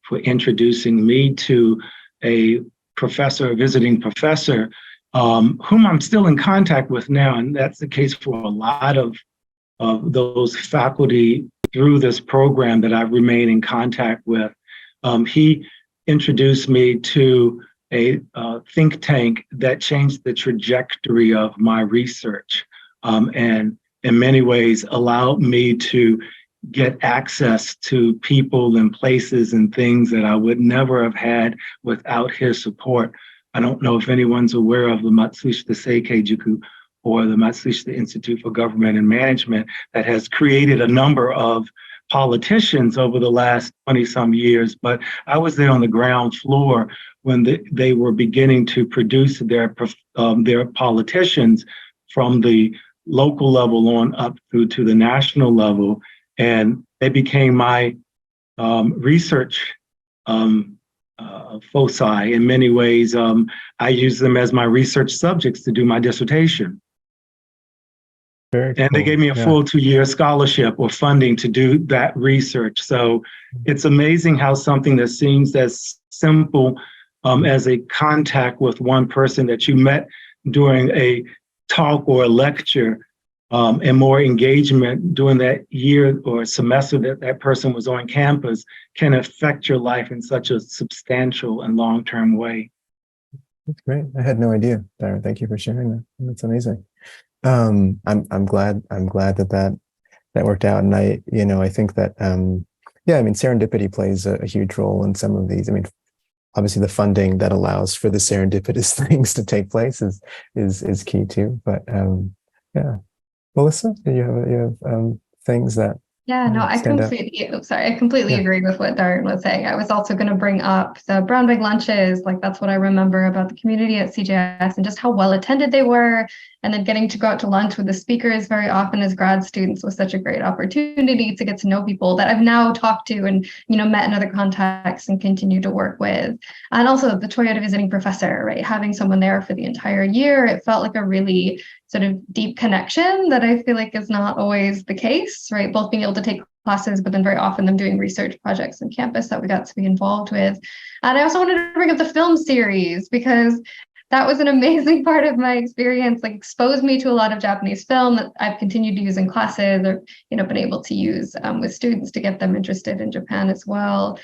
for introducing me to a professor, a visiting professor, whom I'm still in contact with now. And that's the case for a lot of those faculty through this program that I remain in contact with. He introduced me to a think tank that changed the trajectory of my research, and in many ways allowed me to get access to people and places and things that I would never have had without his support. I don't know if anyone's aware of the Matsushita Seikei Juku or the Matsushita Institute for Government and Management that has created a number of politicians over the last 20 some years, but I was there on the ground floor when they were beginning to produce their politicians from the local level on up through to the national level. And they became my research foci in many ways. I use them as my research subjects to do my dissertation. Very and cool. They gave me a full 2-year scholarship or funding to do that research. So it's amazing how something that seems as simple as a contact with one person that you met during a talk or a lecture, and more engagement during that year or semester that that person was on campus can affect your life in such a substantial and long-term way. That's great. I had no idea, Dyron. Thank you for sharing that. That's amazing. I'm glad that worked out. And I think that, serendipity plays a huge role in some of these. I mean, obviously the funding that allows for the serendipitous things to take place is key too. But yeah. Melissa, do you have things that Yeah, no, I completely agree with what Dyron was saying. I was also going to bring up the brown bag lunches. Like, that's what I remember about the community at CJS and just how well attended they were. And then getting to go out to lunch with the speakers very often as grad students was such a great opportunity to get to know people that I've now talked to and, met in other contexts and continue to work with. And also the Toyota visiting professor, right? Having someone there for the entire year, it felt like a really sort of deep connection that I feel like is not always the case, right? Both being able to take classes, but then very often them doing research projects on campus that we got to be involved with. And I also wanted to bring up the film series because that was an amazing part of my experience, like exposed me to a lot of Japanese film that I've continued to use in classes or, been able to use with students to get them interested in Japan as well.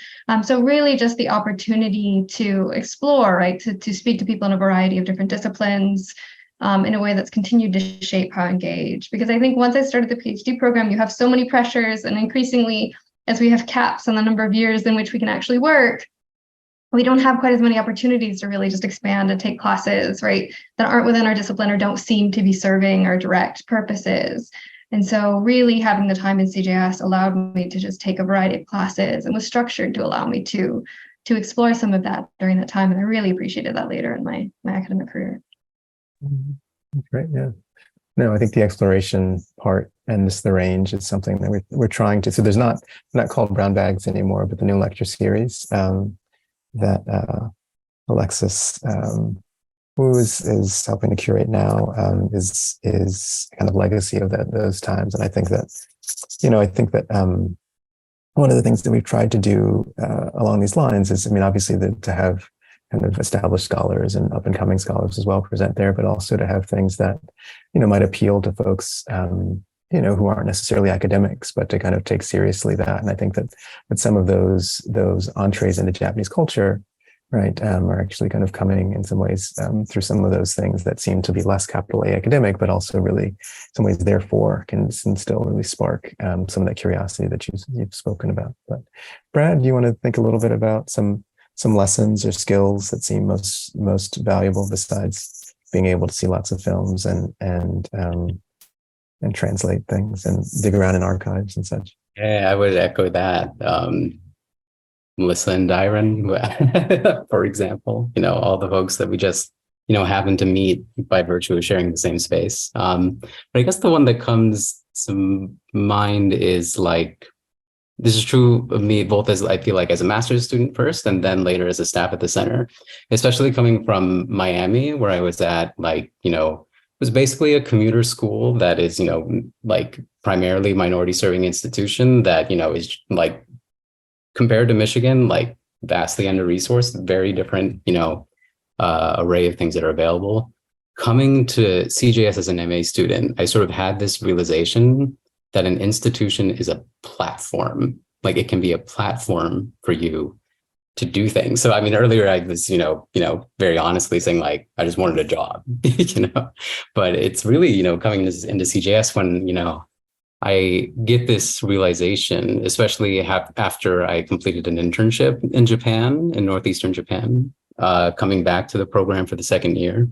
So really just the opportunity to explore, right? To speak to people in a variety of different disciplines, in a way that's continued to shape how I engage. Because I think once I started the PhD program, you have so many pressures, and increasingly, as we have caps on the number of years in which we can actually work, we don't have quite as many opportunities to really just expand and take classes, right, that aren't within our discipline or don't seem to be serving our direct purposes. And so really having the time in CJS allowed me to just take a variety of classes and was structured to allow me to explore some of that during that time. And I really appreciated that later in my academic career. That's great. Yeah. No, I think the exploration part and just the range is something that we're trying to. So they're not called brown bags anymore, but the new lecture series that Alexis, who is helping to curate now, is kind of legacy of those times. And I think that, one of the things that we've tried to do along these lines is, obviously to have kind of established scholars and up and coming scholars as well present there, but also to have things that, might appeal to folks, who aren't necessarily academics, but to kind of take seriously that. And I think that some of those entrees into Japanese culture right, are actually kind of coming in some ways through some of those things that seem to be less capital A academic, but also really in some ways therefore can still really spark some of that curiosity that you've spoken about. But Brad, do you want to think a little bit about some lessons or skills that seem most valuable besides being able to see lots of films and translate things and dig around in archives and such? Yeah, I would echo that. Melissa and Dyron, for example, all the folks that we just, happen to meet by virtue of sharing the same space. But I guess the one that comes to mind is like, this is true of me both as I feel like as a master's student first, and then later as a staff at the center, especially coming from Miami, where I was at it was basically a commuter school that is, like primarily minority serving institution that, is like, compared to Michigan, like vastly under-resourced, very different, array of things that are available. Coming to CJS as an MA student, I sort of had this realization that an institution is a platform. Like it can be a platform for you to do things. So, I mean, earlier I was, very honestly saying like, I just wanted a job, but it's really, coming into CJS when, I get this realization, especially after I completed an internship in Japan, in Northeastern Japan, coming back to the program for the second year.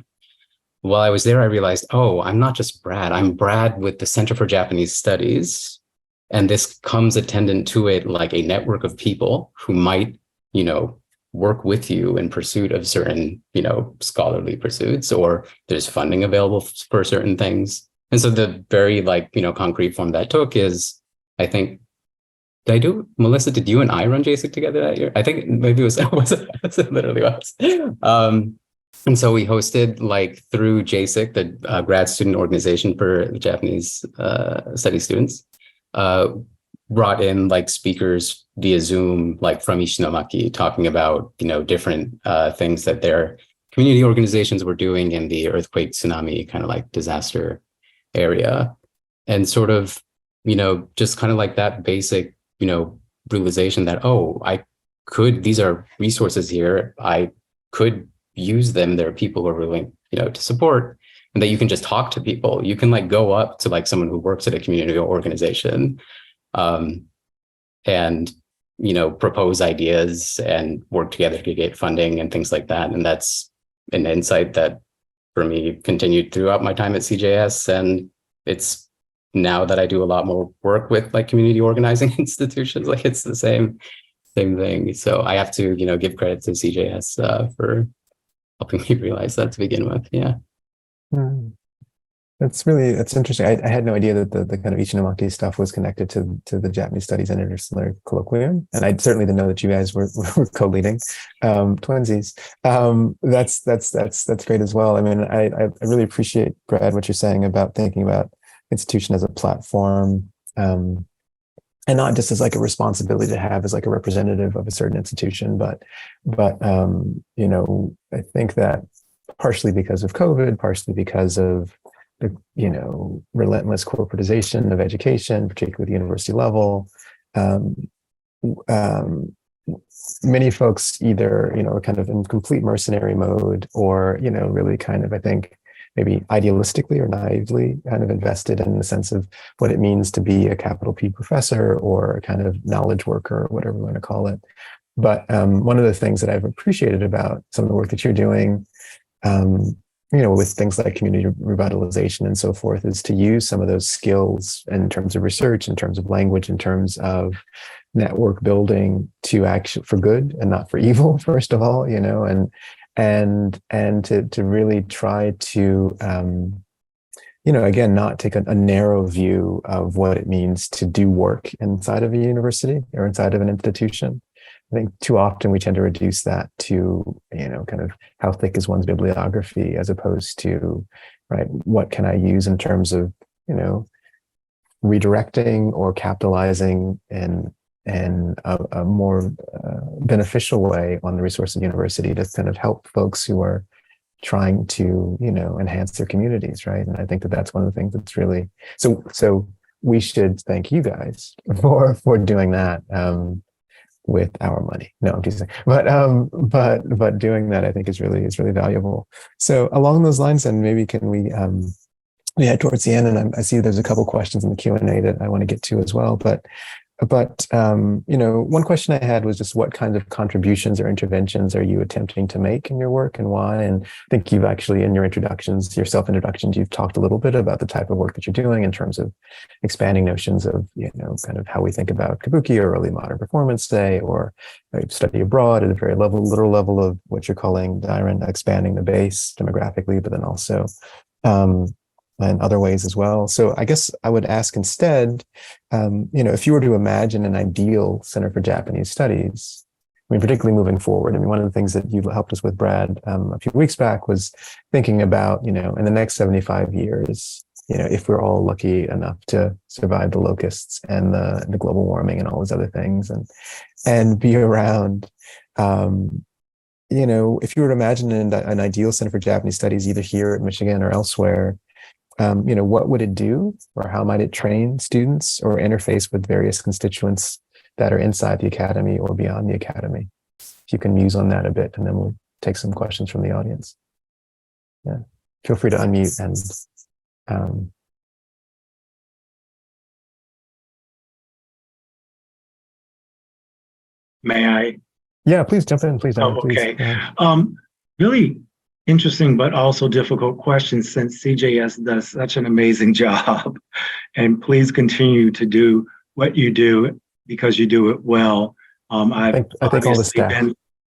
While I was there, I realized, oh, I'm not just Brad. I'm Brad with the Center for Japanese Studies. And this comes attendant to it like a network of people who might, work with you in pursuit of certain, scholarly pursuits, or there's funding available for certain things. And so the very concrete form that took is, I think, Melissa, did you and I run JASIC together that year? I think maybe it was it literally was. And so we hosted through JASIC, the grad student organization for the Japanese study students, brought in speakers via Zoom, from Ishinomaki, talking about, different things that their community organizations were doing in the earthquake, tsunami kind of disaster area. And sort of, just kind of that basic, realization that, oh, these are resources here. I could use them. There are people who are willing, to support, and that you can just talk to people. You can go up to someone who works at a community organization, and, propose ideas and work together to get funding and things like that. And that's an insight that for me continued throughout my time at CJS. And it's now that I do a lot more work with community organizing institutions, it's the same thing. So I have to, give credit to CJS for helping me realize that to begin with. Yeah. That's interesting. I had no idea that the kind of Ishinomaki stuff was connected to the Japanese Studies and Interdisciplinary Colloquium. And I certainly didn't know that you guys were co-leading twinsies. That's great as well. I mean, I really appreciate, Brad, what you're saying about thinking about institution as a platform, and not just as a responsibility to have as a representative of a certain institution, but I think that partially because of COVID, partially because of the relentless corporatization of education, particularly at the university level. Many folks either are kind of in complete mercenary mode, or really kind of, I think, maybe idealistically or naively kind of invested in the sense of what it means to be a capital P professor or a kind of knowledge worker, or whatever we want to call it. But one of the things that I've appreciated about some of the work that you're doing, with things like community revitalization and so forth, is to use some of those skills in terms of research, in terms of language, in terms of network building to actually for good and not for evil, first of all, and to really try to, again, not take a narrow view of what it means to do work inside of a university or inside of an institution. I think too often we tend to reduce that to, kind of how thick is one's bibliography, as opposed to, right, what can I use in terms of, redirecting or capitalizing in a more beneficial way on the resource of the university to kind of help folks who are trying to, enhance their communities, right? And I think that that's one of the things that's really, so we should thank you guys for doing that. with our money. No, I'm teasing. But doing that, I think, is really valuable. So along those lines, then maybe can we head towards the end, and I see there's a couple questions in the Q&A that I want to get to as well. But one question I had was just what kinds of contributions or interventions are you attempting to make in your work and why? And I think you've actually, in your self-introductions, you've talked a little bit about the type of work that you're doing in terms of expanding notions of, kind of how we think about kabuki or early modern performance, say, or study abroad at a very literal level of what you're calling, Dyron, expanding the base demographically, but then also in other ways as well. So I guess I would ask instead, if you were to imagine an ideal Center for Japanese Studies, I mean, particularly moving forward, I mean, one of the things that you helped us with, Brad, a few weeks back was thinking about, in the next 75 years, if we're all lucky enough to survive the locusts and the global warming and all those other things and be around, if you were to imagine an ideal Center for Japanese Studies, either here at Michigan or elsewhere, what would it do, or how might it train students or interface with various constituents that are inside the academy or beyond the academy? If you can muse on that a bit, and then we'll take some questions from the audience. Yeah, feel free to unmute and May I? Yeah, please jump in. Please. Okay. Please. Really interesting, but also difficult questions, since CJS does such an amazing job. And please continue to do what you do, because you do it well. I think all the staff.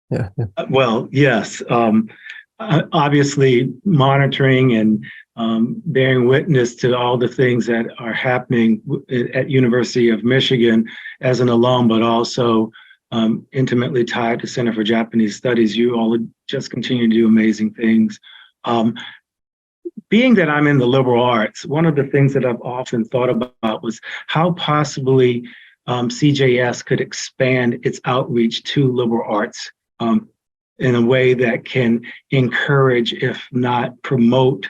Yeah. Well, yes. Obviously monitoring and bearing witness to all the things that are happening at University of Michigan as an alum, but also intimately tied to Center for Japanese Studies. You all just continue to do amazing things. Being that I'm in the liberal arts, one of the things that I've often thought about was how possibly CJS could expand its outreach to liberal arts in a way that can encourage, if not promote,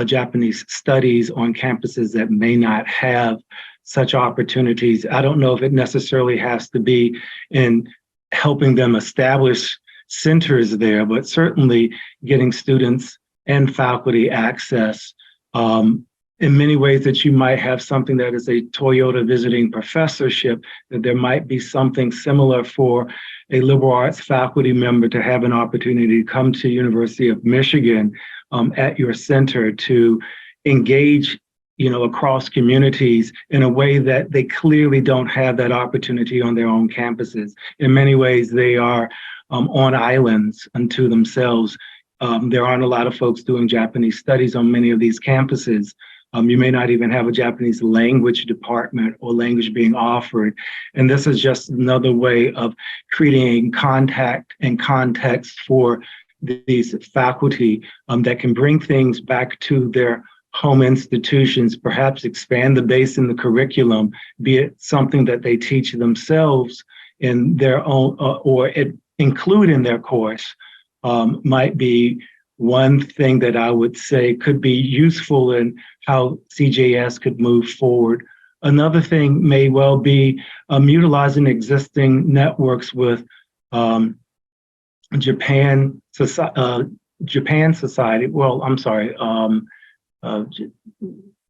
Japanese studies on campuses that may not have such opportunities. I don't know if it necessarily has to be in helping them establish centers there, but certainly getting students and faculty access in many ways that you might have something that is a Toyota visiting professorship, that there might be something similar for a liberal arts faculty member to have an opportunity to come to University of Michigan at your center to engage across communities in a way that they clearly don't have that opportunity on their own campuses. In many ways, they are on islands unto themselves. There aren't a lot of folks doing Japanese studies on many of these campuses. You may not even have a Japanese language department or language being offered. And this is just another way of creating contact and context for these faculty that can bring things back to their home institutions, perhaps expand the base in the curriculum, be it something that they teach themselves in their own or include in their course, might be one thing that I would say could be useful in how CJS could move forward. Another thing may well be utilizing existing networks with Japan Society. Well, I'm sorry.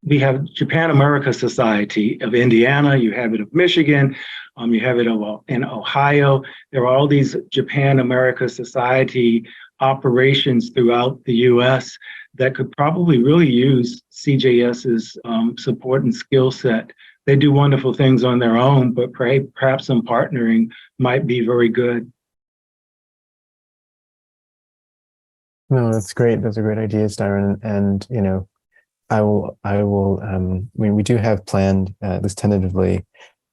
We have Japan America Society of Indiana, you have it of Michigan, you have it in Ohio. There are all these Japan America Society operations throughout the US that could probably really use CJS's support and skill set. They do wonderful things on their own, but perhaps some partnering might be very good. No, that's great. Those are great ideas, Dyron. And, we do have planned, at least tentatively,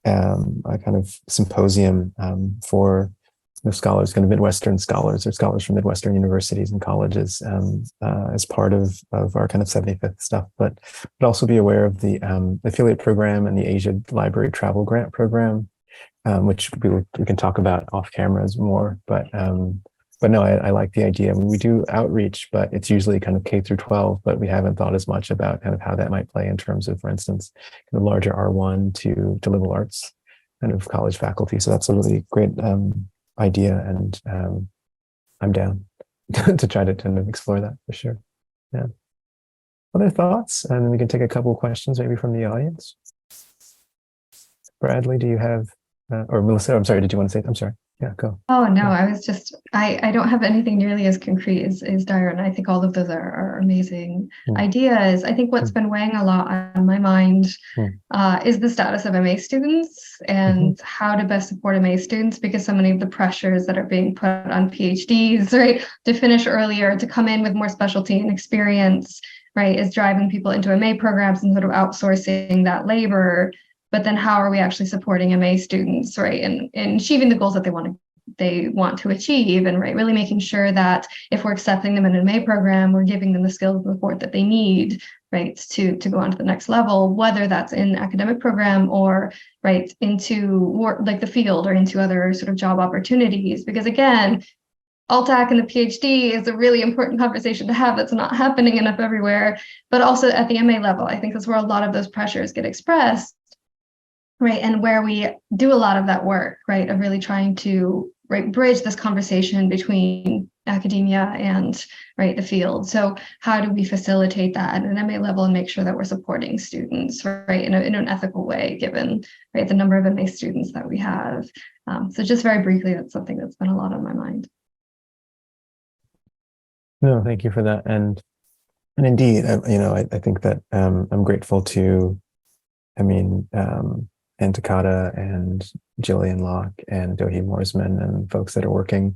a kind of symposium for the scholars, kind of Midwestern scholars or scholars from Midwestern universities and colleges as part of our kind of 75th stuff, but also be aware of the affiliate program and the Asia Library Travel Grant Program, which we can talk about off cameras more, but no, I like the idea. I mean, we do outreach, but it's usually kind of K through 12, but we haven't thought as much about kind of how that might play in terms of, for instance, kind of larger R1 to liberal arts kind of college faculty. So that's a really great idea, and I'm down to try to kind of explore that for sure. Yeah. Other thoughts? And then we can take a couple of questions maybe from the audience. Bradley, do you have, or Melissa, I'm sorry, did you want to say, I'm sorry. Yeah, go. Oh, no, I was just, I don't have anything nearly as concrete as Dyron. I think all of those are amazing ideas. I think what's been weighing a lot on my mind is the status of MA students and how to best support MA students, because so many of the pressures that are being put on PhDs, right, to finish earlier, to come in with more specialty and experience, right, is driving people into MA programs and sort of outsourcing that labor. But then how are we actually supporting MA students, right, and achieving the goals that they want to achieve, and right, really making sure that if we're accepting them in an MA program, we're giving them the skills and support that they need, right, to go on to the next level, whether that's in academic program or right into work, like the field, or into other sort of job opportunities. Because again, LTAC and the PhD is a really important conversation to have that's not happening enough everywhere, but also at the MA level, I think that's where a lot of those pressures get expressed. Right, and where we do a lot of that work, right, of really trying to bridge this conversation between academia and right the field. So how do we facilitate that at an MA level and make sure that we're supporting students, right, in an ethical way, given right the number of MA students that we have. So just very briefly, that's something that's been a lot on my mind. No, thank you for that, and indeed, I think that I'm grateful to, and Takata and Jillian Locke and Dohi Morsman and folks that are working,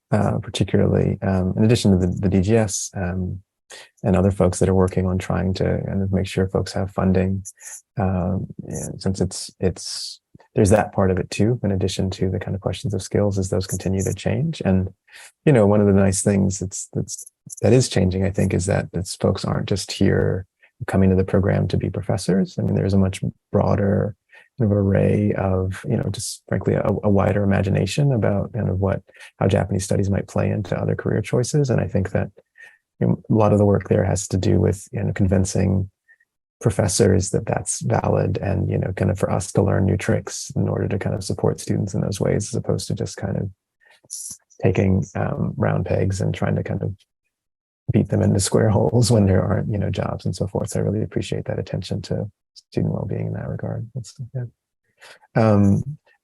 particularly in addition to the DGS and other folks that are working on trying to kind of make sure folks have funding, since it's there's that part of it too, in addition to the kind of questions of skills as those continue to change. And one of the nice things that is changing, I think, is that folks aren't just here coming to the program to be professors. I mean, there's a much broader array of, just frankly, a wider imagination about kind of how Japanese studies might play into other career choices. And I think that a lot of the work there has to do with, convincing professors that that's valid, and, kind of for us to learn new tricks in order to kind of support students in those ways, as opposed to just kind of taking round pegs and trying to kind of beat them into square holes when there aren't, jobs and so forth. So I really appreciate that attention to student well-being in that regard. That's good.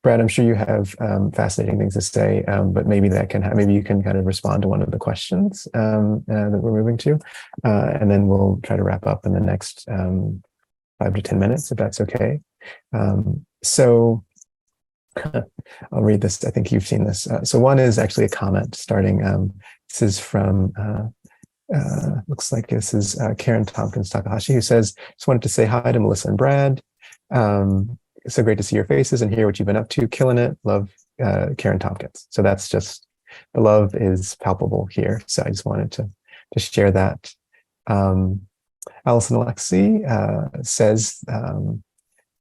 Brad, I'm sure you have fascinating things to say, but maybe maybe you can kind of respond to one of the questions that we're moving to, and then we'll try to wrap up in the next 5 to 10 minutes, if that's okay. So I'll read this. I think you've seen this. So one is actually a comment starting. This is from looks like this is Karen Tompkins Takahashi, who says, just wanted to say hi to Melissa and Brad. So great to see your faces and hear what you've been up to. Killing it. Love, Karen Tompkins. So that's just, the love is palpable here. So I just wanted to share that. Allison Alexi says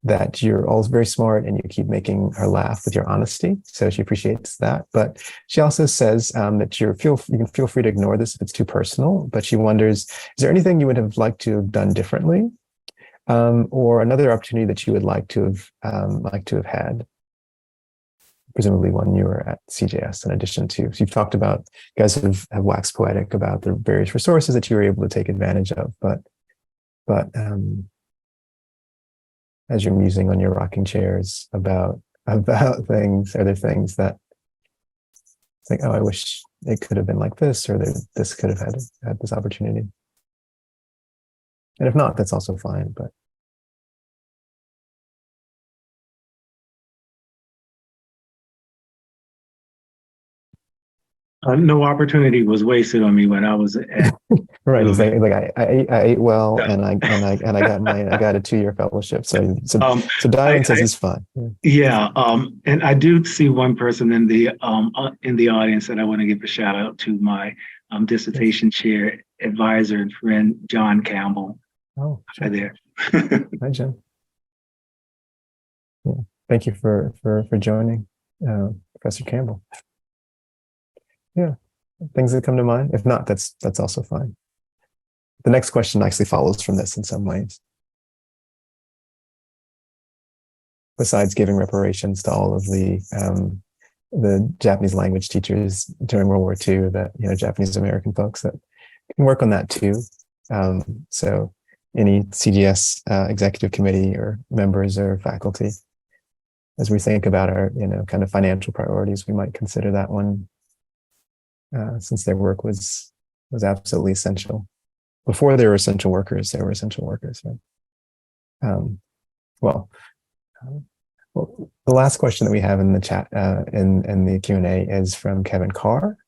that you're all very smart and you keep making her laugh with your honesty. So she appreciates that. But she also says that you can feel free to ignore this if it's too personal, but she wonders, is there anything you would have liked to have done differently? Or another opportunity that you would like to have had, presumably when you were at CJS, in addition to, so you've talked about, you guys have waxed poetic about the various resources that you were able to take advantage of, but as you're musing on your rocking chairs about things, are there things that it's like, oh, I wish it could have been like this, or this could have had this opportunity? And if not, that's also fine, but. No opportunity was wasted on me when I was at. Right, like I ate well, and I got a 2-year fellowship. So Dyron says it's fun. Yeah, and I do see one person in the audience that I want to give a shout out to, my dissertation chair advisor and friend, John Campbell. Oh, sure. Hi there. Hi, Jim. Yeah, thank you for joining, Professor Campbell. Yeah, things that come to mind. If not, that's also fine. The next question actually follows from this in some ways. besides giving reparations to all of the Japanese language teachers during World War II, that, you know, Japanese American folks, that can work on that too. So any CJS executive committee or members or faculty, as we think about our, you know, kind of financial priorities, we might consider that one, since their work was absolutely essential. Before they were essential workers, they were essential workers, right? Well, the last question that we have in the chat, in the Q&A, is from Kevin Carr,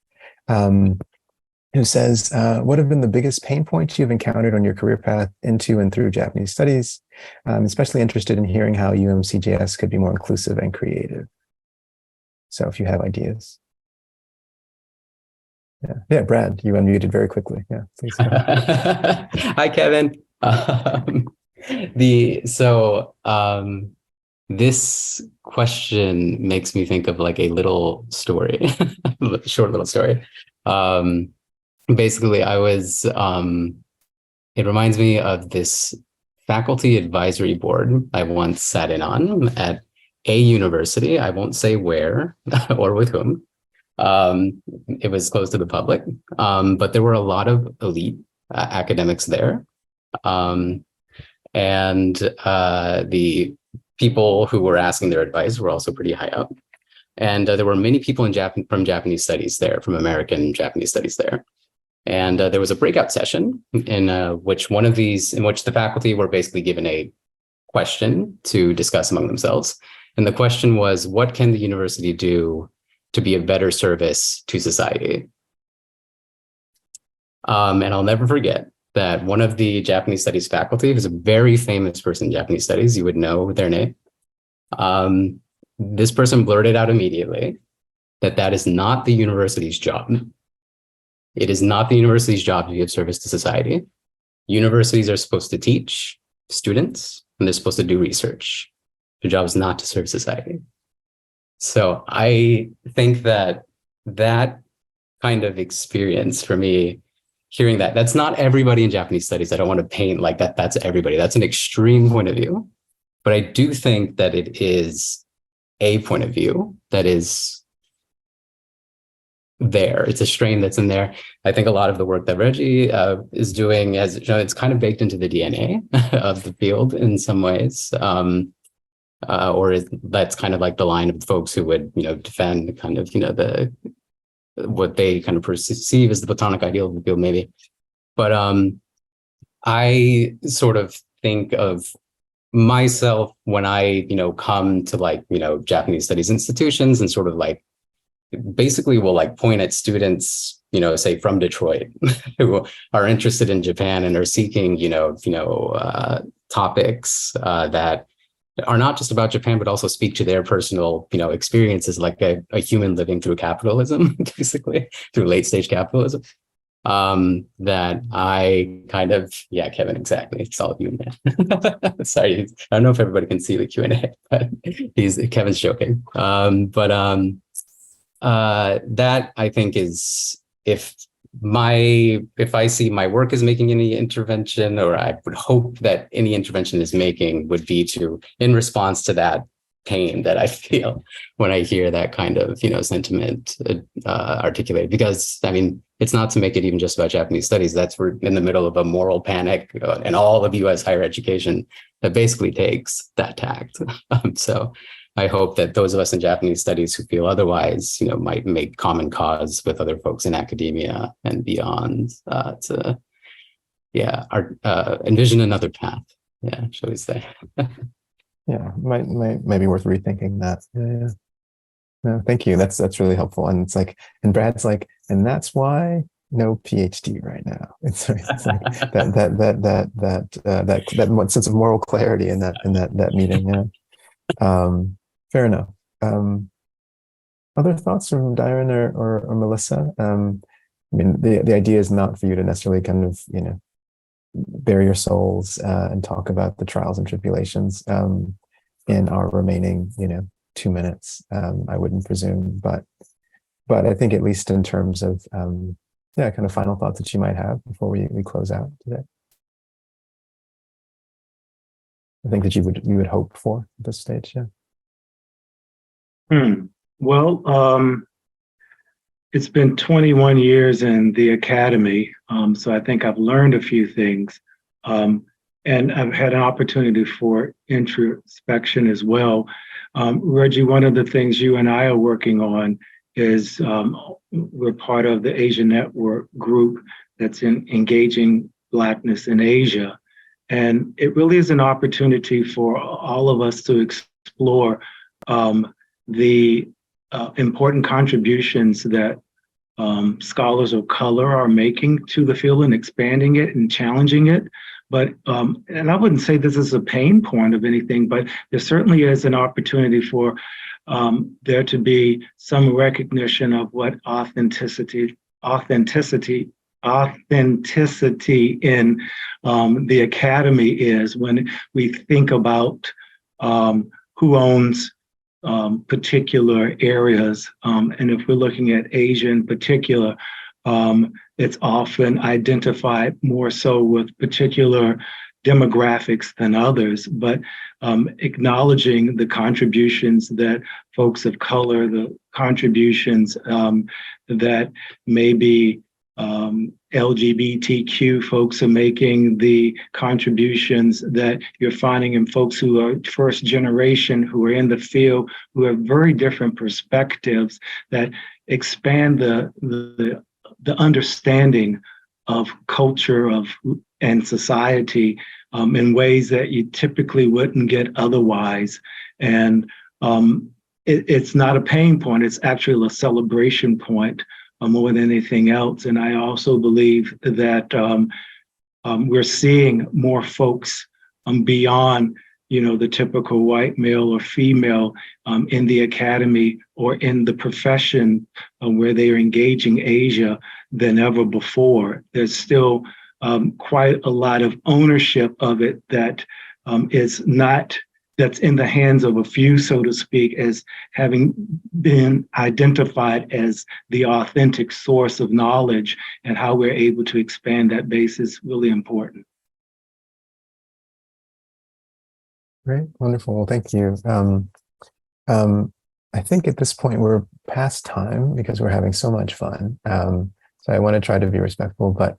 who says, what have been the biggest pain points you've encountered on your career path into and through Japanese studies? I'm especially interested in hearing how CJS could be more inclusive and creative. So if you have ideas. Yeah, Brad, you unmuted very quickly. Yeah, please go ahead. Hi, Kevin. This question makes me think of like a little story, short little story. Basically, it reminds me of this faculty advisory board I once sat in on at a university. I won't say where or with whom. It was closed to the public, but there were a lot of elite academics there. And the people who were asking their advice were also pretty high up. And there were many people from Japanese studies there, from American Japanese studies there. And there was a breakout session in which the faculty were basically given a question to discuss among themselves. And the question was, what can the university do to be a better service to society? And I'll never forget that one of the Japanese studies faculty, who's a very famous person in Japanese studies, you would know their name. This person blurted out immediately that is not the university's job. It is not the university's job to be of service to society. Universities are supposed to teach students, and they're supposed to do research. Their job is not to serve society. So I think that kind of experience for me, hearing that's not everybody in Japanese studies. I don't want to paint like that's everybody. That's an extreme point of view. But I do think that it is a point of view that is there. It's a strain that's in there. I think a lot of the work that Reggie is doing, it's kind of baked into the DNA of the field in some ways. That's kind of like the line of folks who would, defend kind of, what they kind of perceive as the Platonic ideal of the field, maybe. But I sort of think of myself when I, come to Japanese studies institutions and sort of basically will point at students, say from Detroit who are interested in Japan and are seeking, topics that are not just about Japan, but also speak to their personal, experiences, like a human living through capitalism, basically through late stage capitalism. That I kind of, yeah, Kevin, exactly. It's all you, man. Sorry, I don't know if everybody can see the Q&A, but Kevin's joking. That I think is, if I see my work is making any intervention, or I would hope that any intervention is making, would be to, in response to that pain that I feel when I hear that kind of, sentiment articulated. Because I mean, it's not to make it even just about Japanese studies. We're in the middle of a moral panic in all of US higher education that basically takes that tact. So I hope that those of us in Japanese studies who feel otherwise, might make common cause with other folks in academia and beyond to envision another path. Yeah, shall we say? Yeah, might be worth rethinking that. Yeah. No, thank you. That's really helpful. And it's and Brad's and that's why no PhD right now. It's like that one sense of moral clarity in that meeting. Yeah. Fair enough. Other thoughts from Dyron or Melissa? I mean, the idea is not for you to necessarily kind of, bare your souls and talk about the trials and tribulations in our remaining, 2 minutes. I wouldn't presume, but I think at least in terms of, kind of final thoughts that you might have before we close out today. I think that you would hope for at this stage, yeah. Well, it's been 21 years in the academy, so I think I've learned a few things. And I've had an opportunity for introspection as well. Reggie, one of the things you and I are working on is we're part of the Asia Network group that's in engaging Blackness in Asia. And it really is an opportunity for all of us to explore the important contributions that scholars of color are making to the field and expanding it and challenging it. But, and I wouldn't say this is a pain point of anything, but there certainly is an opportunity for there to be some recognition of what authenticity in the academy is when we think about who owns particular areas. And if we're looking at Asia in particular, it's often identified more so with particular demographics than others, but acknowledging the contributions that folks of color, the contributions that maybe LGBTQ folks are making, the contributions that you're finding in folks who are first generation, who are in the field, who have very different perspectives that expand the understanding of culture and society in ways that you typically wouldn't get otherwise. And it's not a pain point, it's actually a celebration point more than anything else. And I also believe that we're seeing more folks beyond, the typical white male or female in the academy or in the profession where they are engaging Asia than ever before. There's still quite a lot of ownership of it that that's in the hands of a few, so to speak, as having been identified as the authentic source of knowledge, and how we're able to expand that base is really important. Great, wonderful. Well, thank you. I think at this point we're past time because we're having so much fun. So I want to try to be respectful, but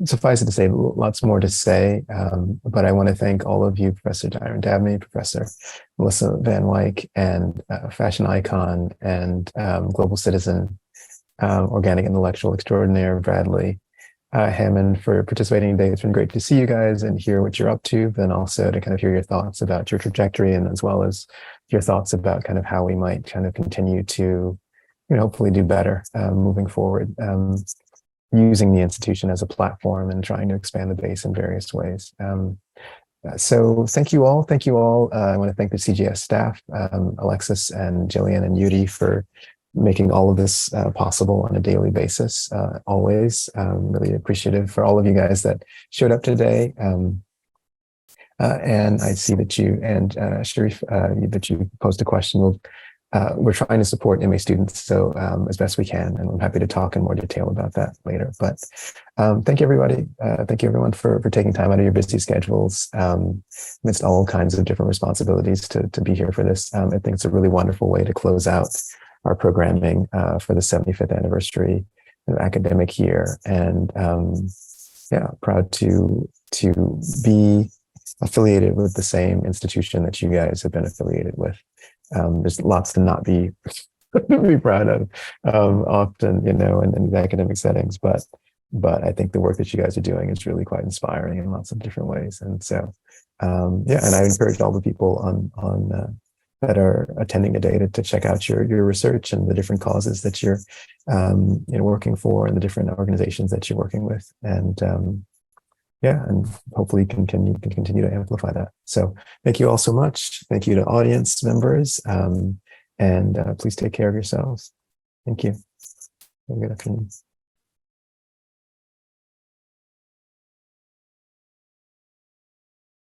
suffice it to say, lots more to say, but I want to thank all of you, Professor Dyron Dabney, Professor Melissa Van Wyk, and fashion icon and global citizen, organic intellectual extraordinaire, Bradley Hammond, for participating today. It's been great to see you guys and hear what you're up to, then also to kind of hear your thoughts about your trajectory, and as well as your thoughts about kind of how we might kind of continue to, hopefully do better moving forward. Using the institution as a platform and trying to expand the base in various ways. So thank you all. Thank you all. I want to thank the CJS staff, Alexis and Jillian and Yudi, for making all of this possible on a daily basis. Always really appreciative for all of you guys that showed up today. And I see that you and Sharif, that you posed a question. We're trying to support MA students so as best we can, and I'm happy to talk in more detail about that later. But thank you, everybody. Thank you, everyone, for taking time out of your busy schedules amidst all kinds of different responsibilities to be here for this. I think it's a really wonderful way to close out our programming for the 75th anniversary of academic year, and proud to be affiliated with the same institution that you guys have been affiliated with. There's lots to not be proud of often, in the academic settings, but I think the work that you guys are doing is really quite inspiring in lots of different ways. And so, and I encourage all the people on that are attending today to check out your research and the different causes that you're working for, and the different organizations that you're working with, and and hopefully can continue to amplify that. So thank you all so much. Thank you to audience members, and please take care of yourselves. Thank you. Have a good afternoon.